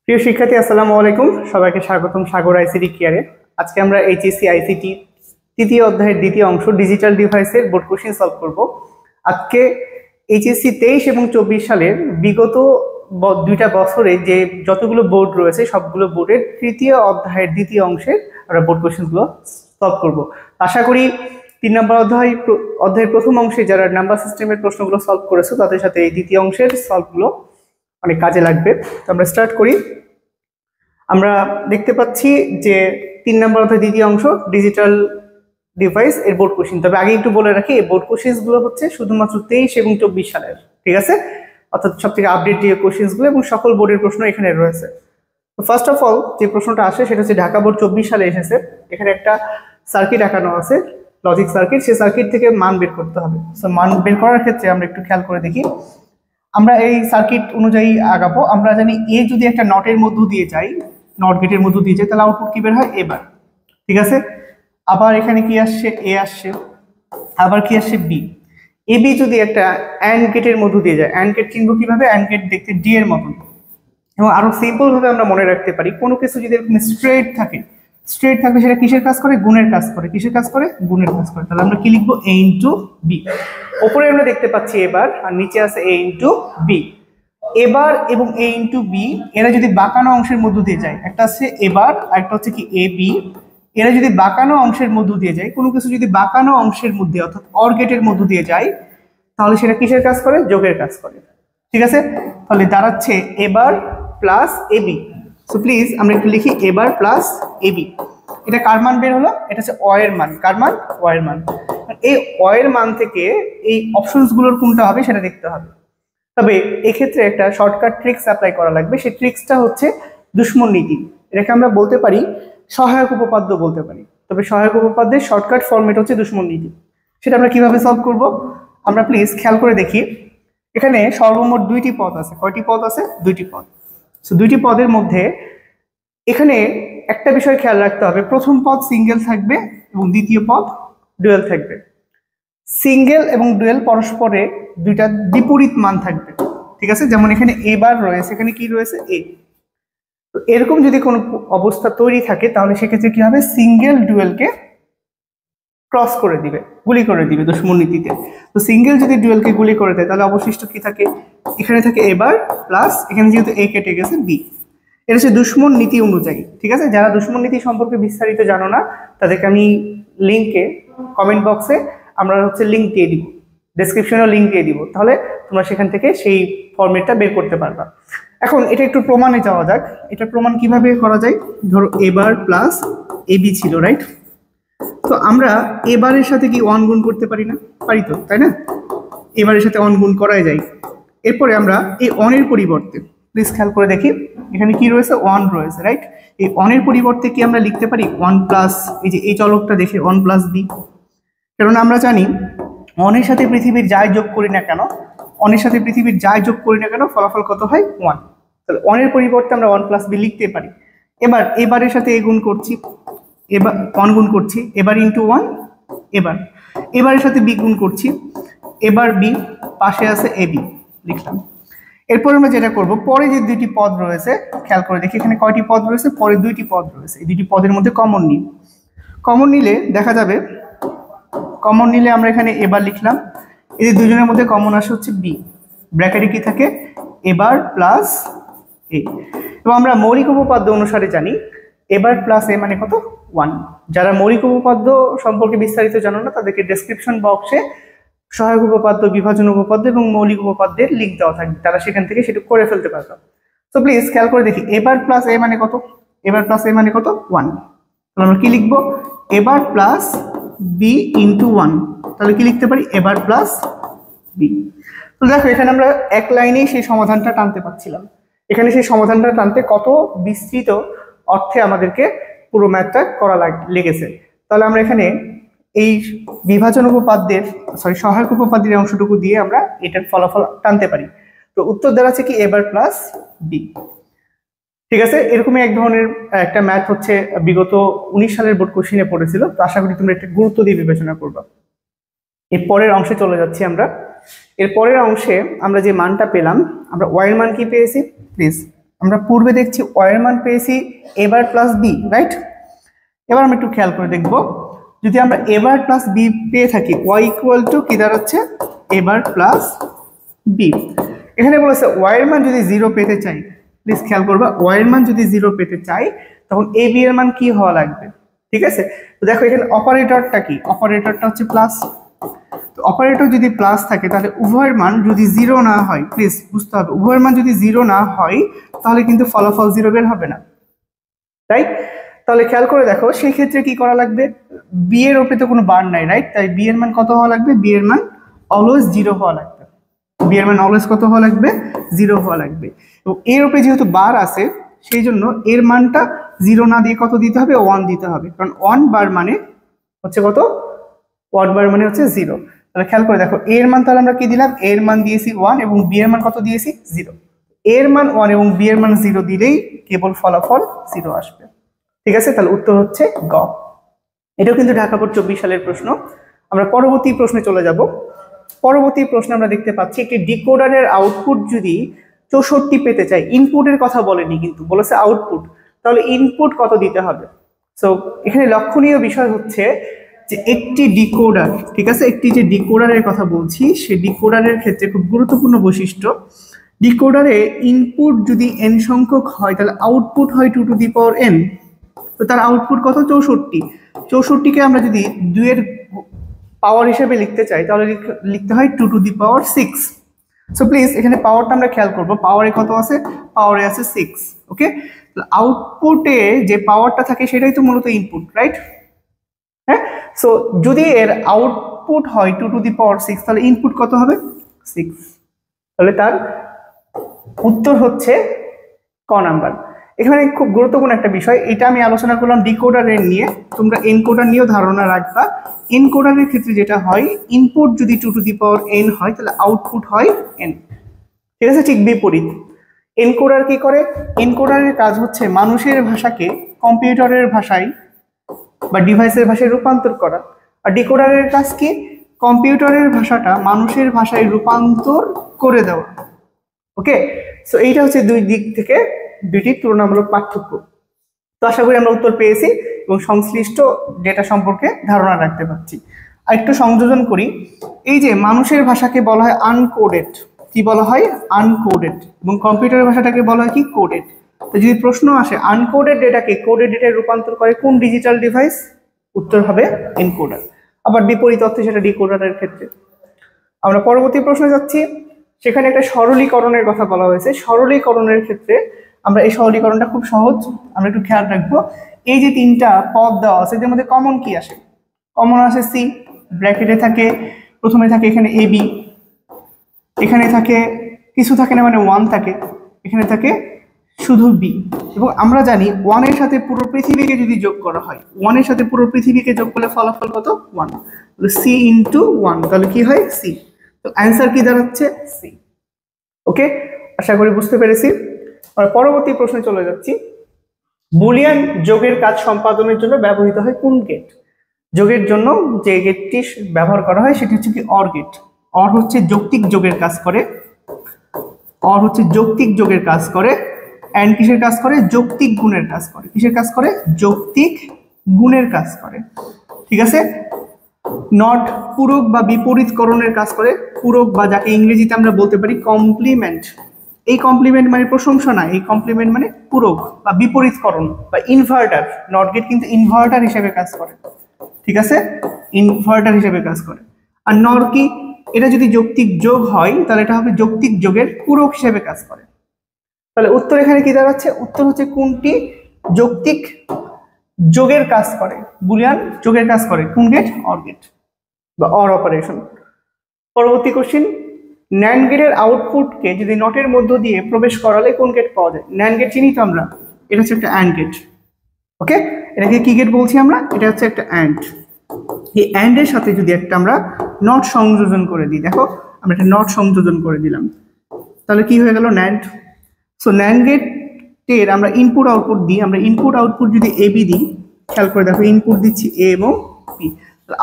প্রিয় শিক্ষার্থী, আসসালামু আলাইকুম। সবাইকে স্বাগতম সাগর আইসিটি কেয়ারে। আজকে আমরা এইচএসসি আইসিটি তৃতীয় অধ্যায়ের দ্বিতীয় অংশ ডিজিটাল ডিভাইসের বোর্ড কোশ্চেন সলভ করব। আজকে এইচএসসি 23 এবং 24 সালের বিগত দুইটা বছরে যে যতগুলো বোর্ড রয়েছে সবগুলো বোর্ডের তৃতীয় অধ্যায়ের দ্বিতীয় অংশের আমরা বোর্ড কোশ্চেনগুলো সলভ করব। আশা করি 3 নম্বর অধ্যায়ের প্রথম অংশে যারা নাম্বার সিস্টেমের প্রশ্নগুলো সলভ করেছো তাদের সাথে এই দ্বিতীয় অংশের সলভগুলো অনেক কাজে লাগবে। তো আমরা স্টার্ট করি। আমরা দেখতে পাচ্ছি যে 3 নম্বর অধ্যায় দ্বিতীয় অংশ ডিজিটাল ডিভাইস এর বোর্ড কোশ্চেন। তবে আগে একটু বলে রাখি, এই বোর্ড কোশ্চেনগুলো হচ্ছে শুধুমাত্র 23 এবং 24 সালের, ঠিক আছে? অর্থাৎ সব থেকে আপডেট যে কোশ্চেনগুলো এবং সকল বোর্ডের প্রশ্ন এখানে রয়েছে। তো ফার্স্ট অফ অল যে প্রশ্নটা আসে সেটা হচ্ছে ঢাকা বোর্ড 24 সালে এসেছে। এখানে একটা সার্কিট আঁকানো আছে, লজিক সার্কিট। সেই সার্কিট থেকে মান বের করতে হবে। সো মান বের করার ক্ষেত্রে আমরা একটু খেয়াল করে দেখি। আমরা এই সার্কিট অনুযায়ী আগাবো। আমরা জানি এ যদি একটা নটের মধ্য দিয়ে যাই, নট গেটের মধ্য দিয়ে যায়, তাহলে আউটপুট কি বের হয়? এবার, ঠিক আছে? আবার এখানে কি আসছে? এ আসছে। আবার কি আসছে? বি। এ বি যদি একটা অ্যান্ড গেটের মধ্য দিয়ে যায়, অ্যান্ড গেট চিনব কিভাবে? অ্যান্ড গেট দেখতে ডি এর মতন। এবং আরো সিম্পল ভাবে আমরা মনে রাখতে পারি, কোনো কিছু যদি এরকম স্ট্রেট থাকে, স্ট্রেট থাকলে সেটা কিসের কাজ করে? গুণের কাজ করে। কিসের কাজ করে? গুণের কাজ করে। তাহলে আমরা কি লিখবো? এ ইন্টু বি। ওপরে আমরা দেখতে পাচ্ছি এবার, আর নিচে আছে এ ইন্টু বি। এবার এবং এ ইন্টু বি এরা যদি বাঁকানো অংশের মধ্য দিয়ে যায়, একটা আছে এবার আর একটা হচ্ছে কি এ বি, এরা যদি বাঁকানো অংশের মধ্য দিয়ে যায়, কোনো কিছু যদি বাঁকানো অংশের মধ্যে অর্থাৎ অর গেটের মধ্য দিয়ে যায়, তাহলে সেটা কিসের কাজ করে? যোগের কাজ করে, ঠিক আছে? তাহলে দাঁড়াচ্ছে এবার প্লাস এবি। সো প্লিজ আমরা একটু লিখি এবার প্লাস এবি। এটা কার মান বের হলো? এটা হচ্ছে অ এর মান। কার মান? অ এর মান। এই অ এর মান থেকে এই অপশনস গুলোর কোনটা হবে সেটা দেখতে হবে। তবে এক্ষেত্রে একটা শর্টকাট ট্রিক্স অ্যাপ্লাই করা লাগবে। সেই ট্রিক্সটা হচ্ছে দুশ্মন নীতি। এটাকে আমরা বলতে পারি সহায়ক উপপাদ্য বলতে পারি। তবে সহায়ক উপপাদ্যের শর্টকাট ফরম্যাট হচ্ছে দুশ্মন নীতি। সেটা আমরা কিভাবে সলভ করব? আমরা প্লিজ খেয়াল করে দেখি। এখানে সর্বমোট 2টি পদ আছে। কয়টি পদ আছে? 2টি পদ। সো 2টি পদের মধ্যে এখানে একটা বিষয় খেয়াল রাখতে হবে, প্রথম পদ সিঙ্গেল থাকবে এবং দ্বিতীয় পদ ডুয়েল থাকবে। সিঙ্গেল এবং ডুয়েল পরস্পরে দুইটা বিপরীত মান থাকবে, ঠিক আছে? যেমন এখানে এবার রয়েছে, এখানে কি রয়েছে? এ। তো এরকম যদি কোনো অবস্থা তৈরি থাকে তাহলে সেক্ষেত্রে কি হবে? সিঙ্গেল ডুয়েলকে ক্রস করে দিবে, গুলি করে দিবে দুশ্মন নীতিতে। তো সিঙ্গেল যদি ডুয়েলকে গুলি করে দেয় তাহলে অবশিষ্ট কি থাকে? এখানে থাকে এবার প্লাস এখানে যেহেতু এ কেটে গেছে বি। এটা হচ্ছে দুশ্মন নীতি অনুযায়ী, ঠিক আছে? যারা দুশ্মন নীতি সম্পর্কে বিস্তারিত জানো না তাদেরকে আমি লিঙ্কে কমেন্ট বক্সে আমরা হচ্ছে লিঙ্ক দিয়ে দিব, ডেসক্রিপশনেও লিঙ্ক দিয়ে দিব, তাহলে তোমরা সেখান থেকে সেই ফরম্যাটটা বের করতে পারবা। এখন এটা একটু প্রমাণে যাওয়া যাক। এটা প্রমাণ কিভাবে করা যায়? ধরো এবার প্লাস এবি ছিল, রাইট? তো আমরা এবারের সাথে কি 1 গুণ করতে পারি না? পারি তো, তাই না? এবারের সাথে 1 গুণ করাই যায়। এরপরে আমরা এই 1 এর পরিবর্তে প্লিজ খেয়াল করে দেখি, এখানে কি রয়েছে? 1 রয়েছে, রাইট? এই 1 এর পরিবর্তে কি আমরা লিখতে পারি 1 প্লাস, এই যে এই চলকটা দেখে 1 প্লাস বি। কারণ আমরা জানি 1 এর সাথে পৃথিবীর যাই যোগ করি না কেন, 1 এর সাথে পৃথিবীর যাই যোগ করি না কেন ফলাফল কত হয়? 1। তাহলে 1 এর পরিবর্তে আমরা 1 প্লাস বি লিখতে পারি। এবার এবারের সাথে এ গুণ করছি, এবার 1 গুণ করছি, এবার ইন্টু 1, এবার এবারের সাথে বি গুণ করছি, এবার বি, পাশে আছে এ বি লিখলাম। এরপর আমরা যেটা করব, পরে যে 2টি পদ রয়েছে খেয়াল করে দেখি, এখানে কয়টি পদ রয়েছে? পরে 2টি পদ রয়েছে। এই 2টি পদের মধ্যে কমন নিই। কমন নিলে দেখা যাবে, কমন নিলে আমরা এখানে এবার লিখলাম, এই যে দুজনের মধ্যে কমন আসে হচ্ছে বি। ব্র্যাকেটে কি থাকে? এবার প্লাস এ। এবং আমরা মৌলিক উপপাদ্য অনুসারে জানি এবার প্লাস এ মানে কত? 1। যারা মৌলিক উপপাদ্য সম্পর্কে বিস্তারিত জানো না তাদেরকে ডেসক্রিপশন বক্সে সহায়ক উপপাদ্য, বিভাজন উপপাদ্য এবং মৌলিক উপপাদ্যের লিঙ্ক দেওয়া থাকবে, তারা সেখান থেকে সেটা করে ফেলতে পারবে। তো প্লিজ খেয়াল করে দেখি, এবার প্লাস এ মানে কত? এবার প্লাস এ মানে কত? 1। তাহলে আমরা কি লিখবো? এবার প্লাস বি ইন্টু 1। তাহলে কি লিখতে পারি? এবার প্লাস বি। তো দেখো এখানে আমরা এক লাইনেই সেই সমাধানটা টানতে পারছিলাম। এখানে সেই সমাধানটা টানতে কত বিস্তৃত অর্থে আমাদেরকে পুরো ম্যাথটা করা লেগেছে। তাহলে আমরা এখানে এই বিভাজন উপপাদ্যের সহায়ক উপপাদ্যের অংশটুকু দিয়ে আমরা এটার ফলাফল টানতে পারি। তো উত্তর দাঁড়াচ্ছে কি? এবার প্লাস বি, ঠিক আছে? এরকমই এক ধরনের একটা ম্যাথ হচ্ছে বিগত 19 সালের বোর্ড কোশ্চেনে পড়েছিল। তো আশা করি তোমরা একটা গুরুত্ব দিয়ে বিবেচনা করবা। এর পরের অংশে চলে যাচ্ছি আমরা। এর পরের অংশে আমরা যে মানটা পেলাম, আমরা ওয়াই এর মান কি পেয়েছি? প্লিজ আমরা পূর্বে দেখছি ওয়াই এর মান পেয়েছি এ বার প্লাস বি, রাইট? এবার আমরা একটু খেয়াল করে দেখব, যদি আমরা এ বার প্লাস বি পেয়ে থাকি, ওয়াই ইকুয়াল টু কি দাঁড়াচ্ছে, এ বার প্লাস বি। এখানে বলেছে ওয়াই এর মান যদি 0 পেতে চাই, প্লিজ খেয়াল করবা, ওয়াই এর মান যদি 0 পেতে চাই তখন এ বি এর মান কি হওয়া লাগবে, ঠিক আছে? তো দেখো এখানে অপারেটরটা কি, অপারেটরটা হচ্ছে প্লাস। তো অপারেটর যদি প্লাস থাকে তাহলে উভয়ের মান যদি 0 না হয়, প্লিজ বুঝতে হবে, উভয়ের মান যদি 0 না হয় তাহলে কিন্তু ফলাফল 0 বের হবে না, রাইট? তাহলে খেয়াল করে দেখো সেই ক্ষেত্রে কি করা লাগবে, বি এর উপরে তো কোনো বার নাই, রাইট? তাই বি এর মান কত হওয়া লাগবে, বি এর মান অলওয়েজ 0 হওয়া লাগবে, বি এর মান অলওয়েজ কত হওয়া লাগবে, 0 হওয়া লাগবে। এবং এর উপরে যেহেতু বার আছে সেই জন্য এর মানটা 0 না দিয়ে কত দিতে হবে, 1 দিতে হবে, কারণ 1 বার মানে হচ্ছে কত, 1 বার মানে হচ্ছে 0। তাহলে খেয়াল করে দেখো এর মান তাহলে আমরা কি দিলাম, এর মান দিয়েছি 1 এবং বি এর মান কত দিয়েছি, 0। এর মান 1 এবং বি এর মান 0 দিলেই কেবল ফলাফল 0 আসবে, ঠিক আছে? তাহলে উত্তর হচ্ছে গ। এটাও কিন্তু ঢাকা বোর্ড 24 সালের প্রশ্ন। আমরা পরবর্তী প্রশ্নে চলে যাব। পরবর্তী প্রশ্নে আমরা দেখতে পাচ্ছি একটি ডিকোডারের আউটপুট যদি 64 পেতে চাই, ইনপুটের কথা বলেনি কিন্তু বলেছে আউটপুট, তাহলে ইনপুট কত দিতে হবে? সো এখানে লক্ষণীয় বিষয় হচ্ছে যে একটি ডিকোডার, ঠিক আছে, একটি যে ডিকোডারের কথা বলছি সেই ডিকোডারের ক্ষেত্রে খুব গুরুত্বপূর্ণ বৈশিষ্ট্য, ডিকোডারে ইনপুট যদি n সংখ্যক হয় তাহলে আউটপুট হয় 2 টু দি পাওয়ার n। তো তার আউটপুট কত, 64। 64কে আমরা যদি 2 এর পাওয়ার হিসেবে লিখতে চাই তাহলে লিখতে হয় 2 to the power 6। So please এখানে পাওয়ারটা আমরা খেয়াল করব, পাওয়ারে কত আছে, পাওয়ারে আছে 6। ওকে, আউটপুটে যে পাওয়ারটা থাকে সেটাই তো মূলত ইনপুট, রাইট? হ্যাঁ, সো যদি এর আউটপুট হয় 2 টু দি পাওয়ার 6 তাহলে ইনপুট কত হবে, 6। তাহলে তার উত্তর হচ্ছে ক নাম্বার। এখানে খুব গুরুত্বপূর্ণ একটা বিষয়, এটা আমি আলোচনা করলাম ডিকোডারের নিয়ে, তোমরা এনকোডার নিয়েও ধারণা রাখবা। এনকোডারের ক্ষেত্রে যেটা হয়, ইনপুট যদি 2 টু দি পাওয়ার n হয় তাহলে আউটপুট হয় n, ঠিক আছে? ঠিক বিপরীত এনকোডার কি করে, এনকোডারের কাজ হচ্ছে মানুষের ভাষাকে কম্পিউটারের ভাষায় বা ডিভাইসের ভাষায় রূপান্তর করা, আর ডিকোডারের কাজ কি, কম্পিউটারের ভাষাটা মানুষের ভাষায় রূপান্তর করে দেওয়া। ওকে, সো এইটা হচ্ছে দুই দিক থেকে দুইটি তুলনামূলক পার্থক্য। তো আশা করি আমরা উত্তর পেয়েছি এবং সংশ্লিষ্ট ডেটা সম্পর্কে ধারণা রাখতে পারছি। আর একটু সংযোজন করি, এই যে মানুষের ভাষাকে বলা হয় আনকোডেড, কি বলা হয়, আনকোডেড, এবং কম্পিউটারের ভাষাটাকে বলা হয় কি, কোডেড। তো যদি প্রশ্ন আসে আনকোডেড ডেটাকে কোডেড ডেটায় রূপান্তর করে কোন ডিজিটাল ডিভাইস, উত্তর হবে এনকোডার। আবার বিপরীত অর্থে সেটা ডিকোডারের ক্ষেত্রে। আমরা পরবর্তী প্রশ্নে যাচ্ছি, সেখানে একটা সরলীকরণের কথা বলা হয়েছে। সরলীকরণের ক্ষেত্রে আমরা এই সরলীকরণটা খুব সহজ, আমরা একটু খেয়াল রাখবো। এই যে তিনটা পদ দেওয়া আছে এদের মধ্যে কমন কি আসে, কমন আসে সি, ব্র্যাকেটে থাকে, প্রথমে থাকে এখানে এ বি, এখানে থাকে কিছু থাকে না মানে 1 থাকে, এখানে থাকে শুধু বি। এবং আমরা জানি 1 এর সাথে পুরো পৃথিবীকে যদি যোগ করা হয়, 1 এর সাথে পুরো পৃথিবীকে যোগ করলে ফলাফল কত, 1, সি ইন্টু 1, তাহলে কি হয়, সি। তো অ্যান্সার কি দাঁড়াচ্ছে, সি। ওকে, আশা করি বুঝতে পেরেছি। আমরা পরবর্তী প্রশ্নে চলে যাচ্ছি। বুলিয়ান যোগের কাজ সম্পাদনের জন্য ব্যবহৃত হয় কোন গেট? যোগের জন্য যে গেটটি ব্যবহার করা হয় সেটি হচ্ছে কি অর গেট। অর হচ্ছে যৌক্তিক যোগের কাজ করে, অর হচ্ছে যৌক্তিক যোগের কাজ করে, এন্ড কিসের কাজ করে, যৌক্তিক গুণের কাজ করে। কিসের কাজ করে, যৌক্তিক গুণের কাজ করে, ঠিক আছে? নট পূরক বা বিপরীতকরণের কাজ করে, পূরক বা যাকে ইংরেজিতে আমরা বলতে পারি কমপ্লিমেন্ট। এই কমপ্লিমেন্ট মানে প্রশংসা না, এই কমপ্লিমেন্ট মানে পূরক বা বিপরীতকরণ বা ইনভার্টার। নট গেট কিন্তু ইনভার্টার হিসেবে কাজ করে, ঠিক আছে, ইনভার্টার হিসেবে কাজ করে। আর নর কি, এটা যদি যৌক্তিক যোগ হয় তাহলে এটা হবে যৌক্তিক যোগের পূরক হিসেবে কাজ করে। তাহলে উত্তর এখানে কি দাঁড়াচ্ছে, উত্তর হচ্ছে কোনটি যৌক্তিক যোগের কাজ করে, বুলিয়ান যোগের কাজ করে, কোন গেট, অর গেট বা অর অপারেশন। পরবর্তী কোশ্চেন, ন্যান্ড গেটের আউটপুটকে যদি নটের মধ্য দিয়ে প্রবেশ করালে কোন গেট পাওয়া যায়? ন্যান্ড গেট চিনি তো আমরা, এটা হচ্ছে একটা অ্যান্ড গেট। ওকে, এটাকে কি গেট বলছি আমরা, এটা হচ্ছে একটা অ্যান্ড। এই অ্যান্ড এর সাথে যদি একটা আমরা নট সংযোজন করে দিই, দেখো আমরা একটা নট সংযোজন করে দিলাম, তাহলে কি হয়ে গেল, ন্যান্ড। সো ন্যান্ড গেটের আমরা ইনপুট আউটপুট দিই, আমরা ইনপুট আউটপুট যদি এ বি দিই, খেয়াল করে দেখো ইনপুট দিচ্ছি এ এবং বি,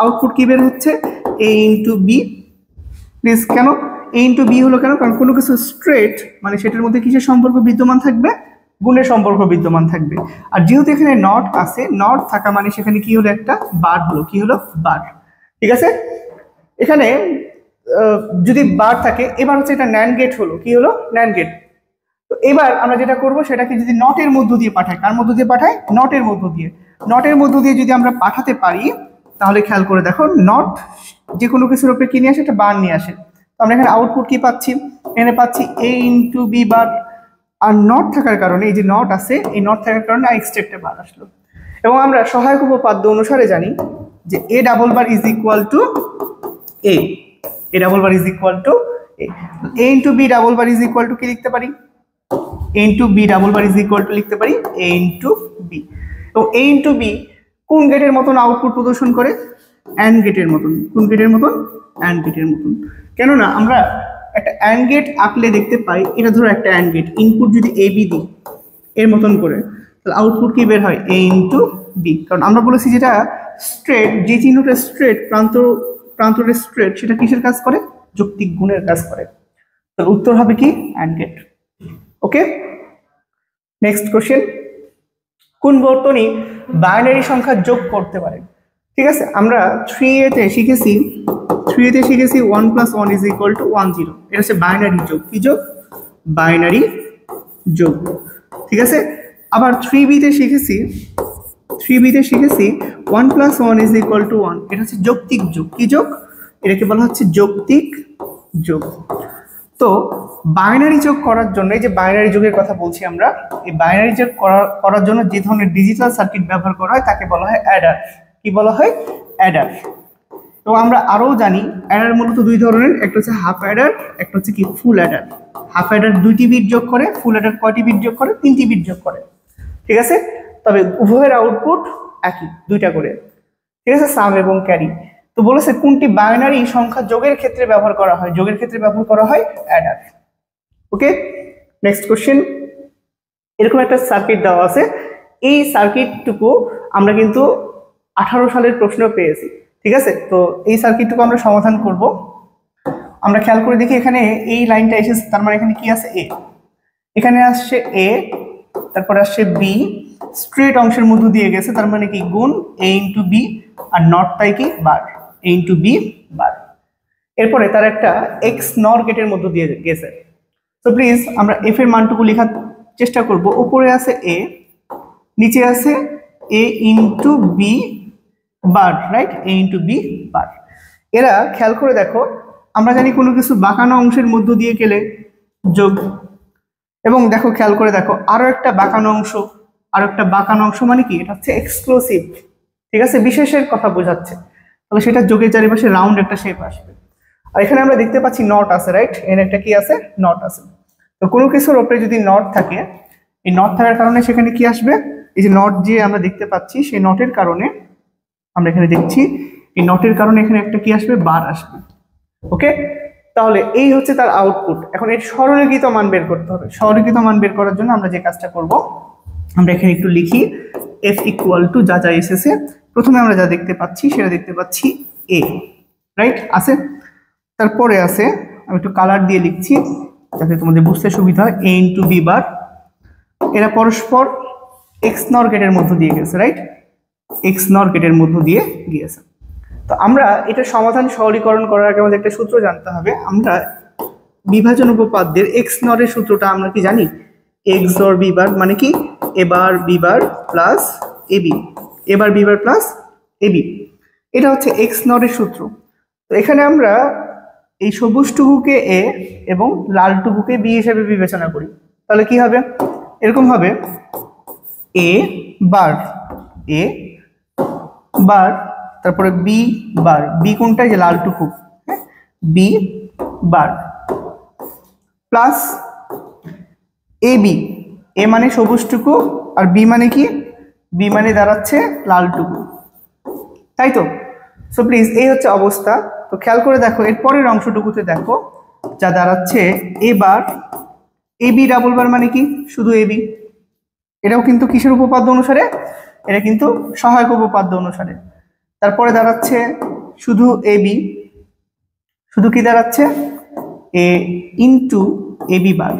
আউটপুট কি বের হচ্ছে, এ ইন্টু বি। প্লিজ কেন এ ইন্টু বি হলো কেন? কারণ কোনো কিছু স্ট্রেট মানে সেটার মধ্যে কিসের সম্পর্ক বিদ্যমান থাকবে? গুণের সম্পর্ক বিদ্যমান থাকবে। আর যেহেতু এখানে নট আছে, নট থাকা মানে সেখানে কি হলো? একটা বার হলো। কি হলো? বার। ঠিক আছে, এখানে যদি বার থাকে, এবার হচ্ছে এটা ন্যান্ড গেট হলো। কি হলো? NAND gate. তো এবার আমরা যেটা করব সেটাকে যদি নটের মধ্য দিয়ে পাঠাই, কার মধ্য দিয়ে পাঠাই? নটের মধ্য দিয়ে। নটের মধ্য দিয়ে যদি আমরা পাঠাতে পারি তাহলে খেয়াল করে দেখো, নট যে কোনো কিছুর উপরে কি নিয়ে আসে? একটা বার নিয়ে আসে। তো আমরা এখানে আউটপুট কি পাচ্ছি? এখানে পাচ্ছি এ ইন্টু বি বার। আর নট থাকার কারণে, এই যে নট আছে, এই নট থাকার কারণে এক্সট্রা একটা বার আসলো। এবং আমরা সহায়ক উপপাদ্য অনুসারে জানি যে A double bar is equal to A, A double bar is equal to A. A into B double bar is equal to কি লিখতে পারি? A into B double bar is equal to লিখতে পারি এ ইন্টু বি। তো এ into B কোন গেটের মতন output প্রদর্শন করে? অ্যান্ড গেটের মতন। কোন গেটের মতন? অ্যান্ড গেটের মতন। কেননা আমরা একটা অ্যান্ড গেট আঁকলে দেখতে পাই, এটা ধরো একটা অ্যান্ড গেট, ইনপুট যদি এ বি দিই এর মতন করে, তাহলে আউটপুট কি বের হয়? এ ইন্টু বি। কারণ আমরা বলেছি যেটা স্ট্রেট, যে চিহ্নটা স্ট্রেট, প্রান্তটা স্ট্রেট, সেটা কিসের কাজ করে? যৌক্তিক গুণের কাজ করে। তাহলে উত্তর হবে কি? AND gate. Okay, next question. কোন বর্তনী বাইনারি সংখ্যা যোগ করতে পারে? ঠিক আছে, আমরা 3A তে শিখেছি 1 + 1 = 10। এটা হচ্ছে বাইনারি যোগ। কি যোগ? বাইনারি যোগ। ঠিক আছে, আবার 3B তে শিখেছি 1 + 1 = 1। এটা হচ্ছে যৌক্তিক যোগ। কি যোগ? এটাকে বলা হচ্ছে যৌক্তিক যোগ। তো বাইনারি যোগ করার জন্য, এই যে বাইনারি যোগের কথা বলছি আমরা, এই বাইনারি যোগ করার জন্য যে ধরনের ডিজিটাল সার্কিট ব্যবহার করা হয় তাকে বলা হয় অ্যাডার। কি বলা হয়? অ্যাডার। তো আমরা আরও জানি অ্যাডার মূলত দুই ধরনের, একটা হচ্ছে হাফ অ্যাডার, একটা হচ্ছে কি? ফুল অ্যাডার। হাফ অ্যাডার 2টি বিট যোগ করে, ফুল অ্যাডার কয়টি বিট যোগ করে? 3টি বিট যোগ করে। ঠিক আছে, তবে উভয়ের আউটপুট একই, 2টা করে। ঠিক আছে, সাম এবং ক্যারি। তো বলেছে কোনটি বাইনারি সংখ্যা যোগের ক্ষেত্রে ব্যবহার করা হয়? যোগের ক্ষেত্রে ব্যবহার করা হয় অ্যাডার। ওকে, নেক্সট কোশ্চেন। এরকম একটা সার্কিট দেওয়া আছে, এই সার্কিটটুকু আমরা কিন্তু 18 সালের প্রশ্ন পেয়েছি। ঠিক আছে, তো এই সার্কিটটুকু আমরা সমাধান করব। আমরা খেয়াল করে দেখি, এখানে এই লাইনটা এসেছে, তার মানে এখানে কি আছে? এ। এখানে আসছে এ, তারপরে আসছে বি, স্ট্রেট অংশের মধ্য দিয়ে গেছে, তার মানে কি? গুণ এ ইন্টু বি, আর নট তাই কি? বার, এ ইন্টু বি বার। এরপরে তার একটা এক্স নর গেটের মধ্য দিয়ে গেছে। তো প্লিজ আমরা এফ এর মানটুকু লেখার চেষ্টা করব। উপরে আছে এ, নিচে আছে এ ইন্টু বি বার, রাইট? এ ইন্টু বি বার। এরা খেয়াল করে দেখো, আমরা জানি কোনো কিছু বাঁকানো অংশের মধ্য দিয়ে গেলে যোগ, এবং দেখো খেয়াল করে দেখো আরো একটা বাঁকানো অংশ, মানে কি? এটা হচ্ছে এক্সক্লুসিভ। ঠিক আছে, বিশেষের কথা বোঝাচ্ছে, তাহলে সেটা যোগের চারিপাশে রাউন্ড একটা শেপ আসবে। আর এখানে আমরা দেখতে পাচ্ছি নট আছে, রাইট? এখানে একটা কি আছে? নট আছে। তো কোনো কিছুর উপরে যদি নট থাকে, এই নট থাকার কারণে সেখানে কি আসবে? এই যে নট যে আমরা দেখতে পাচ্ছি, সেই নটের কারণে আমরা এখানে দেখছি, এই নটের কারণে এখানে একটা কি আসবে? বার আসবে। ওকে, তাহলে এই হচ্ছে তার আউটপুট। এখন এর সরলীকৃত মান বের করতে হবে। সরলীকৃত মান বের করার জন্য আমরা যে কাজটা করব, আমরা এখানে একটু লিখি f = যা যা এসেছে। প্রথমে আমরা যা দেখতে পাচ্ছি সেটা দেখতে পাচ্ছি a, রাইট? আছে, তারপরে আছে, আমি একটু কালার দিয়ে লিখছি যাতে তোমাদের বুঝতে সুবিধা হয়, a ইন্টু বি বার। এরা পরস্পর এক্স নর গেটের মধ্য দিয়ে গেছে, রাইট? এক্স নর গেটের মধ্য দিয়ে গিয়েছে। তো আমরা এটা সমাধান সরলীকরণ করার আগে আমাদের একটা সূত্র জানতে হবে। আমরা বিভাজন উপপাদ্যের এক্স নরের সূত্রটা আমরা কি জানি? এক্স জর বি বার, মানে কি? এবার বি বার প্লাস এবি, এবার বি বার প্লাস এবি। এটা হচ্ছে এক্স নরের সূত্র। তো এখানে আমরা এই সবুজটুকুকে এ এবং লালটুকুকে বি হিসেবে বিবেচনা করি, তাহলে কি হবে? এরকম হবে এ বার, এ বার, তারপরে বি বার, বি কোনটা? যে লালটুকু, হ্যাঁ, B bar plus A B, এ মানে সবুজটুকু, আর বি মানে কি? বি মানে দাঁড়াচ্ছে লালটুকু, তাই তো? সো প্লিজ এই হচ্ছে অবস্থা। তো খেয়াল করে দেখো এর পরের অংশটুকুতে দেখো যা দাঁড়াচ্ছে এ বার, এ বি ডাবল বার, মানে কি? শুধু এ বি। এটাও কিন্তু কিসের উপপাদ্য অনুসারে? এটা কিন্তু সহায়ক উপপাদ্য অনুসারে। তারপরে দাঁড়াচ্ছে শুধু এ বি, শুধু কি দাঁড়াচ্ছে? এ ইন্টু এ বি বার।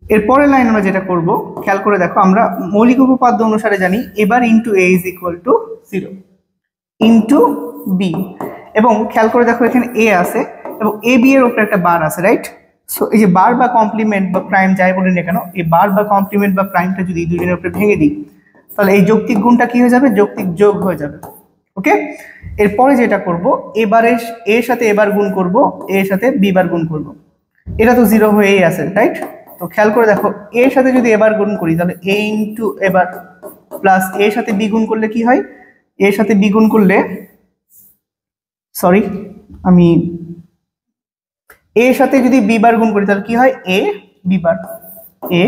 এরপরের লাইন আমরা যেটা করব, খেয়াল করে দেখো, আমরা মৌলিক উপপাদ্য অনুসারে জানি A bar into A is equal to 0 into B. এবং খেয়াল করে দেখো এখানে এ আছে এবং এ বি এর উপরে একটা বার আছে, রাইট? সো এই যে বার বা কমপ্লিমেন্ট বা প্রাইম যাই বলি না কেন, এই বার বা কমপ্লিমেন্ট বা প্রাইমটা যদি দুজনের উপরে ভেঙে দিই তাহলে এই যৌক্তিক গুণটা কি হয়ে যাবে? যৌক্তিক যোগ হয়ে যাবে। ওকে, এরপরে যেটা করব, এবারে এর সাথে এবার গুণ করব, এর সাথে বি বার গুণ করব। এটা তো 0 হয়েই আছে, রাইট? তো খেয়াল করে দেখো, এর সাথে যদি এবার গুণ করি তাহলে এ ইন্টু এবার প্লাস এর সাথে বি গুণ করলে কি হয়? এর সাথে বি গুণ করলে, সরি, আমি এর সাথে যদি বি বার গুণ করি তাহলে কি হয়? এ বি বার, এ